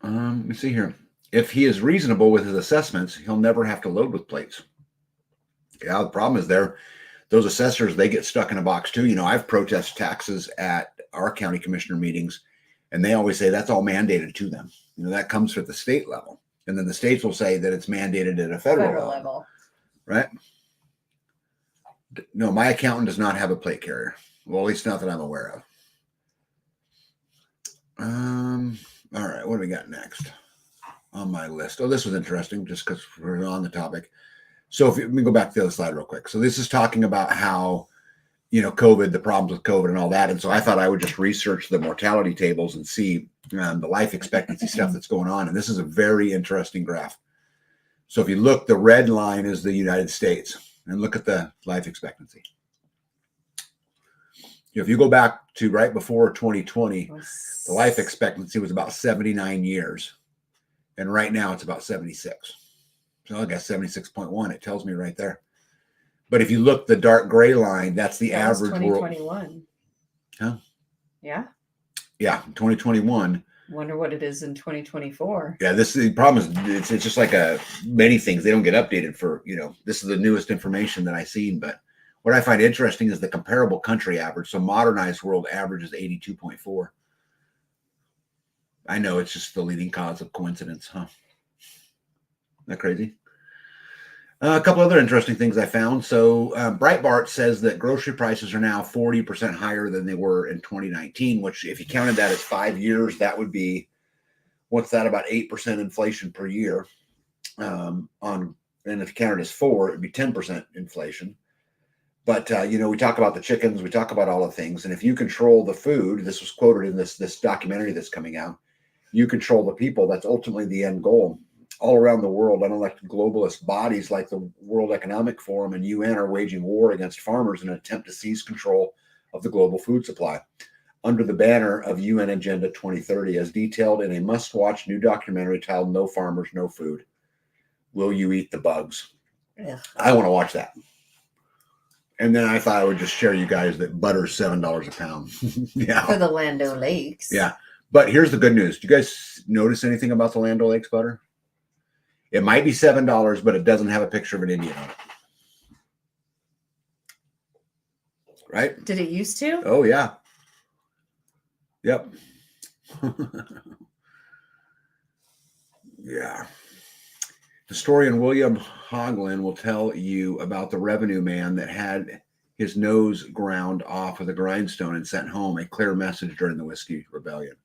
Let me see here. If he is reasonable with his assessments, he'll never have to load with plates. Yeah, the problem is those assessors, they get stuck in a box too. I've protested taxes at our county commissioner meetings, and they always say that's all mandated to them. That comes at the state level. And then the states will say that it's mandated at a federal level. Right? No, my accountant does not have a plate carrier. Well, at least not that I'm aware of. All right, what do we got next on my list? Oh, this was interesting just because we're on the topic. So let me go back to the other slide real quick. So this is talking about how, COVID, the problems with COVID and all that. And so I thought I would just research the mortality tables and see the life expectancy stuff that's going on. And this is a very interesting graph. So if you look, the red line is the United States, and look at the life expectancy. If you go back to right before 2020, the life expectancy was about 79 years. And right now it's about 76. So I got 76.1. It tells me right there. But if you look, the dark gray line, that's the average 2021. Huh? Yeah. Yeah, 2021. Wonder what it is in 2024. Yeah, the problem is it's just like many things. They don't get updated for, this is the newest information that I've seen. But what I find interesting is the comparable country average. So modernized world average is 82.4. I know it's just the leading cause of coincidence, huh? Isn't that crazy? A couple other interesting things I found. So Breitbart says that grocery prices are now 40% higher than they were in 2019, which if you counted that as 5 years, that would be, what's that, about 8% inflation per year. And if you counted as 4, it would be 10% inflation. But, we talk about the chickens, we talk about all the things. And if you control the food, this was quoted in this documentary that's coming out, you control the people. That's ultimately the end goal. All around the world, unelected globalist bodies like the World Economic Forum and UN are waging war against farmers in an attempt to seize control of the global food supply under the banner of UN Agenda 2030, as detailed in a must-watch new documentary titled No Farmers, No Food. Will you eat the bugs? Yeah. I want to watch that. And then I thought I would just share you guys that butter's $7 a pound. Yeah. For the Land O'Lakes. Yeah. But here's the good news. Do you guys notice anything about the Land O'Lakes butter? It might be $7, but it doesn't have a picture of an Indian on it. Right? Did it used to? Oh, yeah. Yep. Yeah. Historian William Hoagland will tell you about the revenue man that had his nose ground off with a grindstone and sent home a clear message during the Whiskey Rebellion.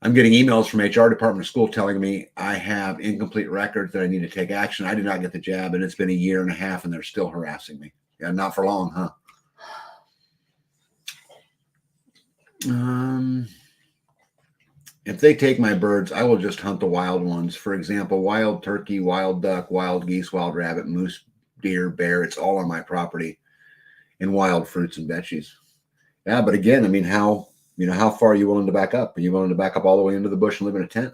I'm getting emails from HR department of school telling me I have incomplete records that I need to take action. I did not get the jab, and it's been 1.5 years, and they're still harassing me. Yeah, not for long, huh? If they take my birds, I will just hunt the wild ones. For example, wild turkey, wild duck, wild geese, wild rabbit, moose, deer, bear. It's all on my property. And wild fruits and veggies. Yeah, but again, I mean, how far are you willing to back up? Are you willing to back up all the way into the bush and live in a tent?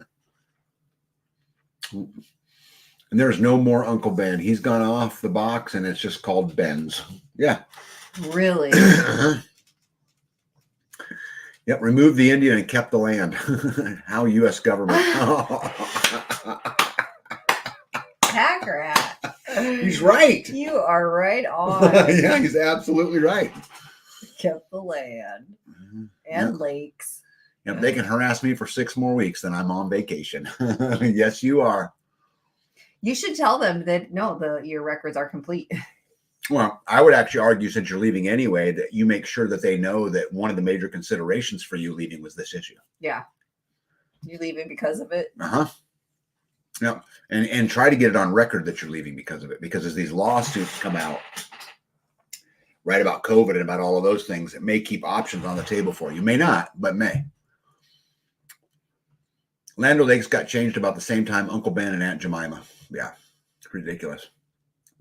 And there's no more Uncle Ben. He's gone off the box, and it's just called Ben's. Yeah. Really? Yep. Removed the Indian and kept the land. How U.S. government. Pack rat. He's right. You are right on. Yeah, he's absolutely right. Kept the land and lakes. Yep, they can harass me for 6 more weeks, then I'm on vacation. Yes, you are. You should tell them that your records are complete. Well, I would actually argue, since you're leaving anyway, that you make sure that they know that one of the major considerations for you leaving was this issue. Yeah. You're leaving because of it? Uh-huh. Yeah. And try to get it on record that you're leaving because of it. Because as these lawsuits come out, right, about COVID and about all of those things, it may keep options on the table for you. May not, but may. Land O'Lakes got changed about the same time Uncle Ben and Aunt Jemima. Yeah. It's ridiculous.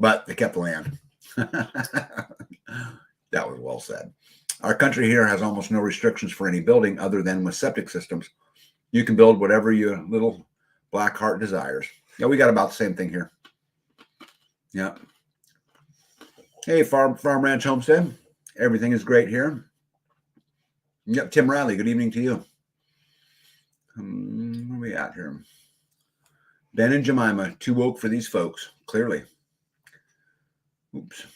But they kept the land. That was well said. Our country here has almost no restrictions for any building other than with septic systems. You can build whatever your little black heart desires. Yeah, we got about the same thing here. Yeah. Hey, Farm Ranch Homestead. Everything is great here. Yep, Tim Riley, good evening to you. Where are we at here? Ben and Jemima, too woke for these folks, clearly. Oops.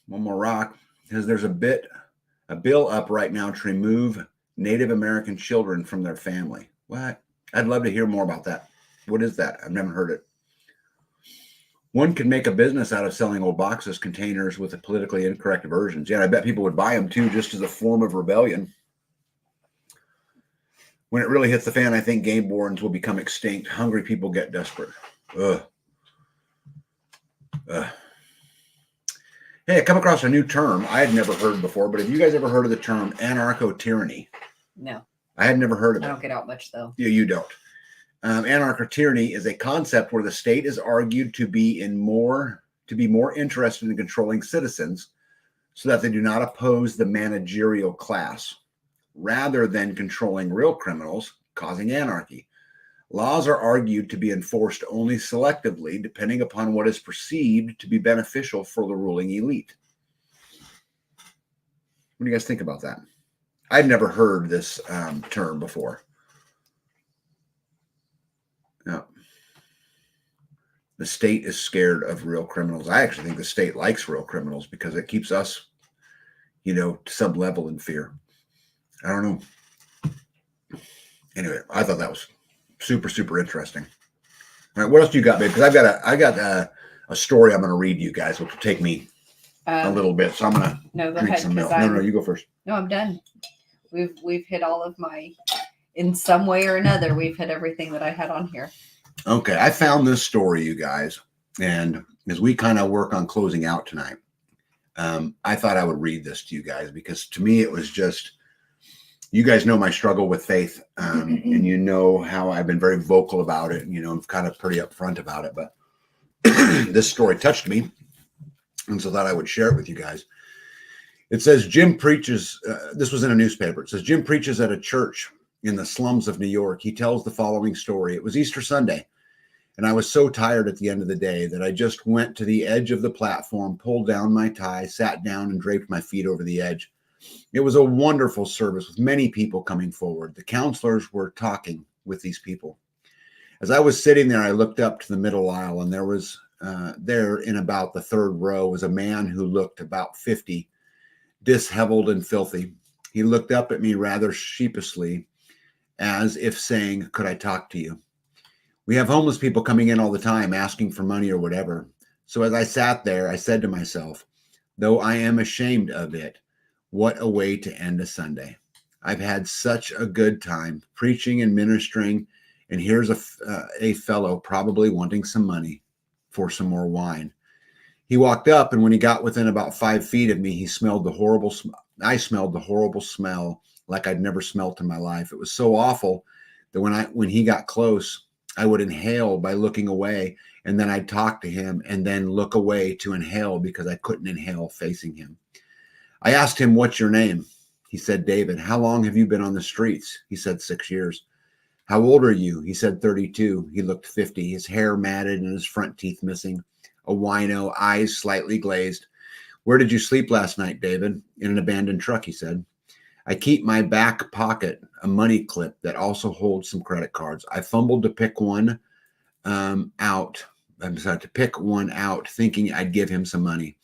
One more rock. Because there's a bill up right now to remove Native American children from their family. What? I'd love to hear more about that. What is that? I've never heard it. One could make a business out of selling old boxes, containers with the politically incorrect versions. Yeah, I bet people would buy them too, just as a form of rebellion. When it really hits the fan, I think game wardens will become extinct. Hungry people get desperate. Ugh. Hey, I come across a new term I had never heard before, but have you guys ever heard of the term anarcho-tyranny? No. I had never heard of it. I don't get out much, though. Yeah, you don't. Anarcho-tyranny is a concept where the state is argued to be more interested in controlling citizens so that they do not oppose the managerial class, rather than controlling real criminals, causing anarchy. Laws are argued to be enforced only selectively, depending upon what is perceived to be beneficial for the ruling elite. What do you guys think about that? I'd never heard this term before. No. The state is scared of real criminals. I actually think the state likes real criminals because it keeps us, to some level in fear. I don't know. Anyway, I thought that was super, super interesting. All right, what else do you got, babe? Because I got a story I'm going to read to you guys, which will take me a little bit. So I'm going to drink some milk. No, you go first. No, I'm done. We've hit all of my, in some way or another, we've hit everything that I had on here. Okay, I found this story, you guys, and as we kind of work on closing out tonight, I thought I would read this to you guys because to me it was just. You guys know my struggle with faith, and you know how I've been very vocal about it. I'm kind of pretty upfront about it, but this story touched me, and so thought I would share it with you guys. It says Jim preaches, this was in a newspaper. It says Jim preaches at a church in the slums of New York. He tells the following story. It was Easter Sunday, and I was so tired at the end of the day that I just went to the edge of the platform, pulled down my tie, sat down, and draped my feet over the edge. It was a wonderful service with many people coming forward. The counselors were talking with these people. As I was sitting there, I looked up to the middle aisle, and there was there in about the third row was a man who looked about 50, disheveled and filthy. He looked up at me rather sheepishly, as if saying, "Could I talk to you?" We have homeless people coming in all the time asking for money or whatever. So as I sat there, I said to myself, though I am ashamed of it, what a way to end a Sunday. I've had such a good time preaching and ministering, and here's a fellow probably wanting some money for some more wine. He walked up, and when he got within about 5 feet of me, I smelled the horrible smell like I'd never smelt in my life. It was so awful that when he got close, I would inhale by looking away, and then I'd talk to him and then look away to inhale because I couldn't inhale facing him. I asked him, "What's your name?" He said, "David." "How long have you been on the streets?" He said, 6 years. "How old are you?" He said, 32. He looked 50, his hair matted and his front teeth missing, a wino, eyes slightly glazed. "Where did you sleep last night, David?" "In an abandoned truck," he said. "I keep my back pocket a money clip that also holds some credit cards. I fumbled to pick one out, thinking I'd give him some money.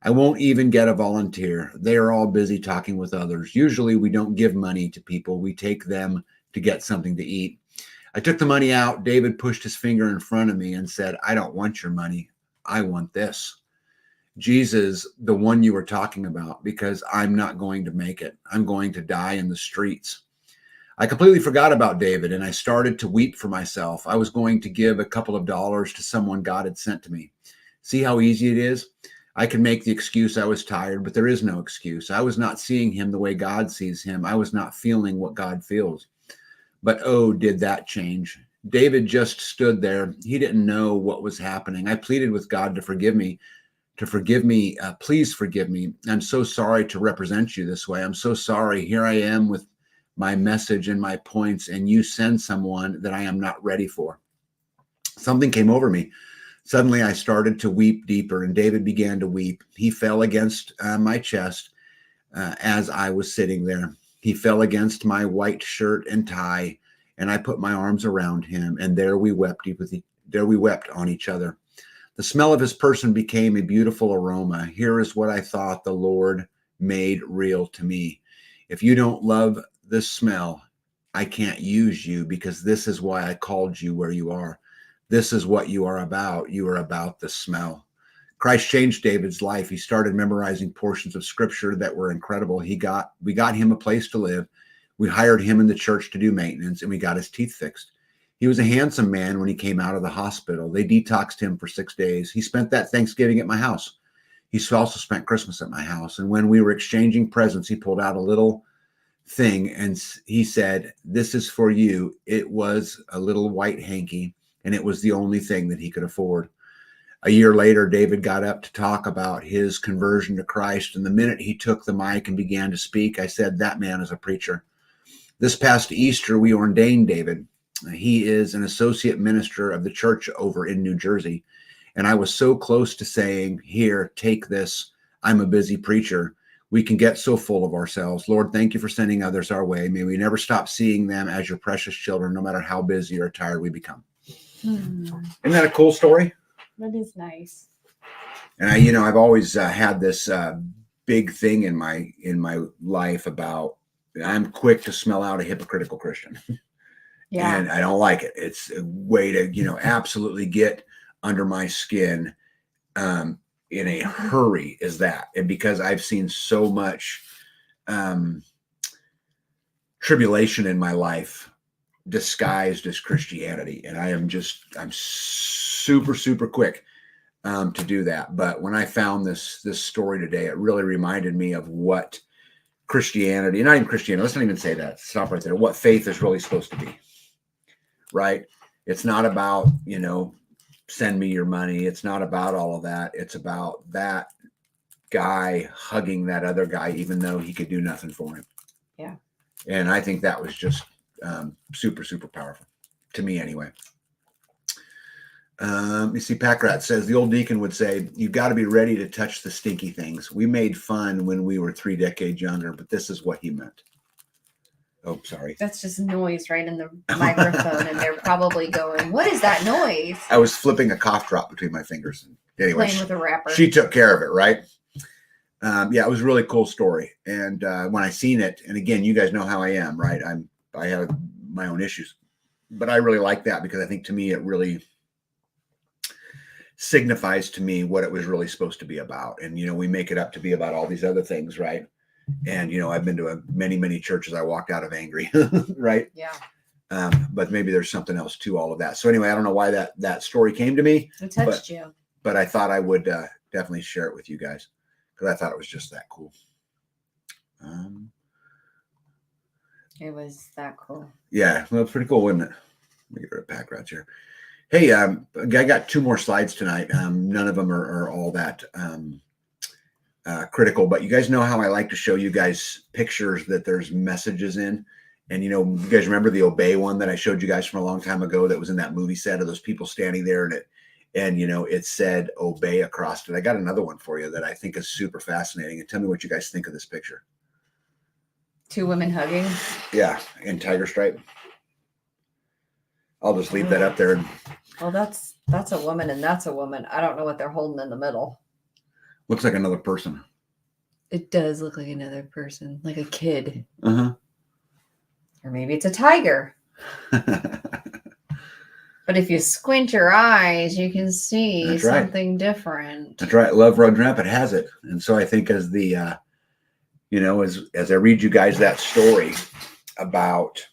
I won't even get a volunteer. They are all busy talking with others. Usually we don't give money to people. We take them to get something to eat. I took the money out. David pushed his finger in front of me and said, "I don't want your money. I want this. Jesus, the one you were talking about, because I'm not going to make it. I'm going to die in the streets." I completely forgot about David, and I started to weep for myself. I was going to give a couple of dollars to someone God had sent to me. See how easy it is? I can make the excuse I was tired, but there is no excuse. I was not seeing him the way God sees him. I was not feeling what God feels. But oh, did that change? David just stood there. He didn't know what was happening. I pleaded with God to forgive me. Please forgive me. I'm so sorry to represent you this way. I'm so sorry. Here I am with my message and my points, and you send someone that I am not ready for. Something came over me. Suddenly, I started to weep deeper, and David began to weep. He fell against my chest, as I was sitting there. He fell against my white shirt and tie, and I put my arms around him, and there we wept on each other. The smell of his person became a beautiful aroma. Here is what I thought the Lord made real to me. If you don't love this smell, I can't use you, because this is why I called you where you are. This is what you are about. You are about the smell. Christ changed David's life. He started memorizing portions of scripture that were incredible. We got him a place to live. We hired him in the church to do maintenance, and we got his teeth fixed. He was a handsome man when he came out of the hospital. They detoxed him for 6 days. He spent that Thanksgiving at my house. He also spent Christmas at my house. And when we were exchanging presents, he pulled out a little thing and he said, "This is for you." It was a little white hanky, and it was the only thing that he could afford. A year later, David got up to talk about his conversion to Christ. And the minute he took the mic and began to speak, I said, that man is a preacher. This past Easter, we ordained David. He is an associate minister of the church over in New Jersey. And I was so close to saying, here, take this. I'm a busy preacher. We can get so full of ourselves. Lord, thank you for sending others our way. May we never stop seeing them as your precious children, no matter how busy or tired we become. Isn't that a cool story? That is nice. And I've always had this big thing in my life about, I'm quick to smell out a hypocritical Christian. Yeah. And I don't like it. It's a way to, absolutely get under my skin in a hurry, is that. And because I've seen so much tribulation in my life disguised as Christianity. And I'm super, super quick to do that. But when I found this story today, it really reminded me of what Christianity, not even Christianity, let's not even say that, stop right there, what faith is really supposed to be, right? It's not about, send me your money. It's not about all of that. It's about that guy hugging that other guy, even though he could do nothing for him. Yeah. And I think that was just super, super powerful to me anyway. You see, Packrat says, the old deacon would say, you've got to be ready to touch the stinky things. We made fun when we were 3 decades younger, but this is what he meant. Oh, sorry. That's just noise right in the microphone, and they're probably going, what is that noise? I was flipping a cough drop between my fingers. Anyway, playing with a wrapper. She took care of it, right? Yeah, it was a really cool story. And when I seen it, and again, you guys know how I am, right? I have my own issues, but I really like that because I think to me, it really signifies to me what it was really supposed to be about. And, we make it up to be about all these other things, right? And, I've been to many, many churches. I walked out of angry, right? Yeah. But maybe there's something else to all of that. So anyway, I don't know why that story came to me. It touched you. But I thought I would definitely share it with you guys because I thought it was just that cool. It was that cool. Yeah, well, it's pretty cool, wasn't it? Let me get rid of pack rats here. Hey, I got 2 more slides tonight. None of them are all that critical, but you guys know how I like to show you guys pictures that there's messages in. And, you guys remember the Obey one that I showed you guys from a long time ago that was in that movie set of those people standing there and it said Obey across it. I got another one for you that I think is super fascinating. And tell me what you guys think of this picture. 2 women hugging. Yeah, in tiger stripe. I'll just leave that up there. Well, that's a woman and that's a woman. I don't know what they're holding in the middle. Looks like another person. It does look like another person, like a kid. Uh-huh. Or maybe it's a tiger. But if you squint your eyes, you can see That's something different. That's right. Love Runs Rampant has it. And so I think as the, as I read you guys that story about,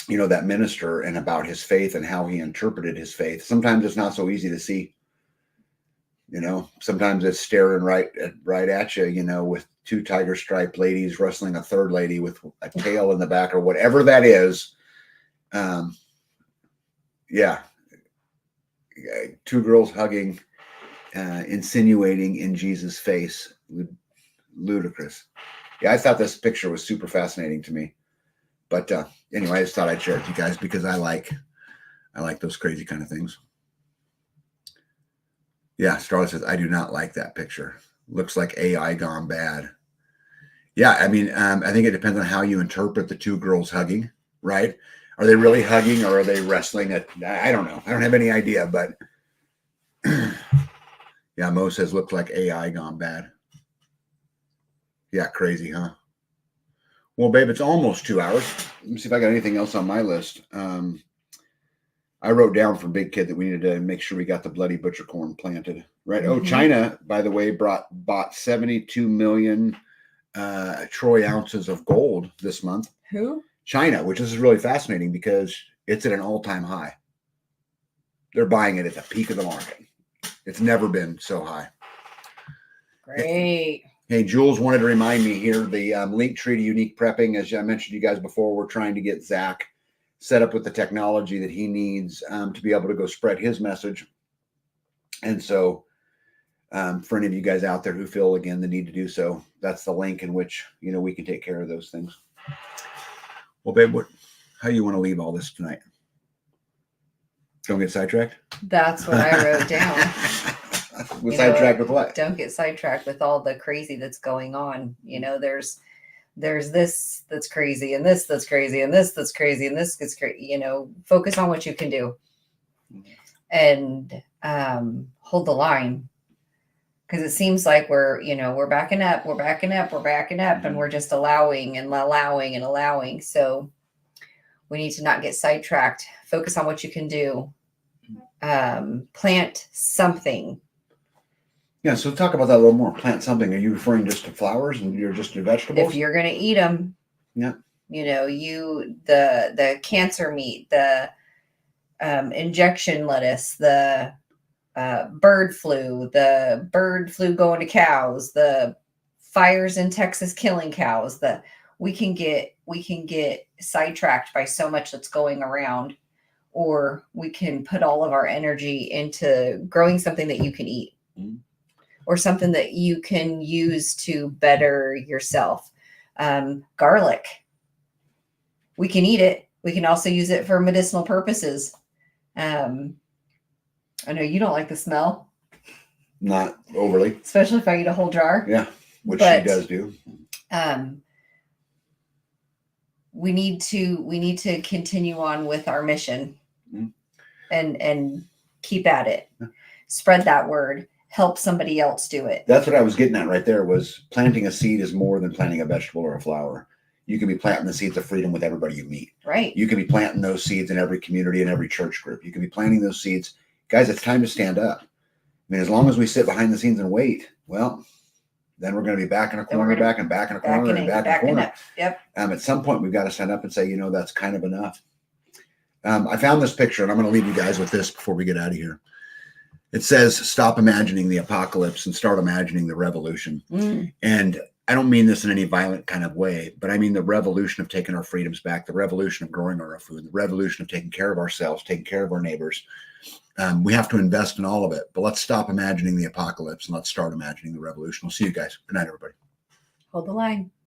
that minister and about his faith and how he interpreted his faith, sometimes it's not so easy to see. Sometimes it's staring right at you, with 2 tiger stripe ladies wrestling a third lady with a tail in the back or whatever that is. Yeah. 2 girls hugging, insinuating in Jesus' face. Ludicrous. Yeah, I thought this picture was super fascinating to me. But anyway, I just thought I'd share it with you guys because I like those crazy kind of things. Yeah, Starla says, I do not like that picture. Looks like AI gone bad. Yeah, I mean, I think it depends on how you interpret the two girls hugging, right? Are they really hugging or are they wrestling? I don't know. I don't have any idea, but yeah, Mo says looks like AI gone bad. Yeah, crazy, huh? Well, babe, it's almost 2 hours. Let me see if I got anything else on my list. I wrote down for Big Kid that we needed to make sure we got the bloody butcher corn planted, right? Oh, China, by the way, bought 72 million troy ounces of gold this month. Who? China, which is really fascinating because it's at an all-time high. They're buying it at the peak of the market. It's never been so high. Great. Hey, Jules wanted to remind me here, the link tree to unique prepping, as I mentioned to you guys before, we're trying to get Zach set up with the technology that he needs to be able to go spread his message. And so for any of you guys out there who feel, again, the need to do so, that's the link in which, we can take care of those things. Well, babe, how you want to leave all this tonight? Don't get sidetracked? That's what I wrote down. Sidetracked with what? Don't get sidetracked with all the crazy that's going on. There's this that's crazy and this that's crazy and this that's crazy and this gets crazy. Focus on what you can do and hold the line. Because it seems like we're backing up, and we're just allowing and allowing and allowing. So we need to not get sidetracked. Focus on what you can do. Plant something. Yeah, so talk about that a little more. Plant something. Are you referring just to flowers and you're just to vegetables? If you're going to eat them, yeah. The cancer meat, the injection lettuce, the bird flu going to cows, the fires in Texas killing cows, we can get sidetracked by so much that's going around, or we can put all of our energy into growing something that you can eat or something that you can use to better yourself. Garlic, we can eat it. We can also use it for medicinal purposes. I know you don't like the smell. Not overly. Especially if I eat a whole jar. Yeah, which she does do. We need to continue on with our mission and keep at it. Spread that word. Help somebody else do it. That's what I was getting at right there, was planting a seed is more than planting a vegetable or a flower. You can be planting the seeds of freedom with everybody you meet. Right. You can be planting those seeds in every community and every church group. You can be planting those seeds. Guys, it's time to stand up. I mean, as long as we sit behind the scenes and wait, well, then we're going to be back in a corner, back in a corner, and back in a corner. Yep. At some point, we've got to stand up and say, that's kind of enough. I found this picture, and I'm going to leave you guys with this before we get out of here. It says, stop imagining the apocalypse and start imagining the revolution. And I don't mean this in any violent kind of way, but I mean the revolution of taking our freedoms back, the revolution of growing our own food, the revolution of taking care of ourselves, taking care of our neighbors. We have to invest in all of it, but let's stop imagining the apocalypse and let's start imagining the revolution. We'll see you guys. Good night, everybody. Hold the line.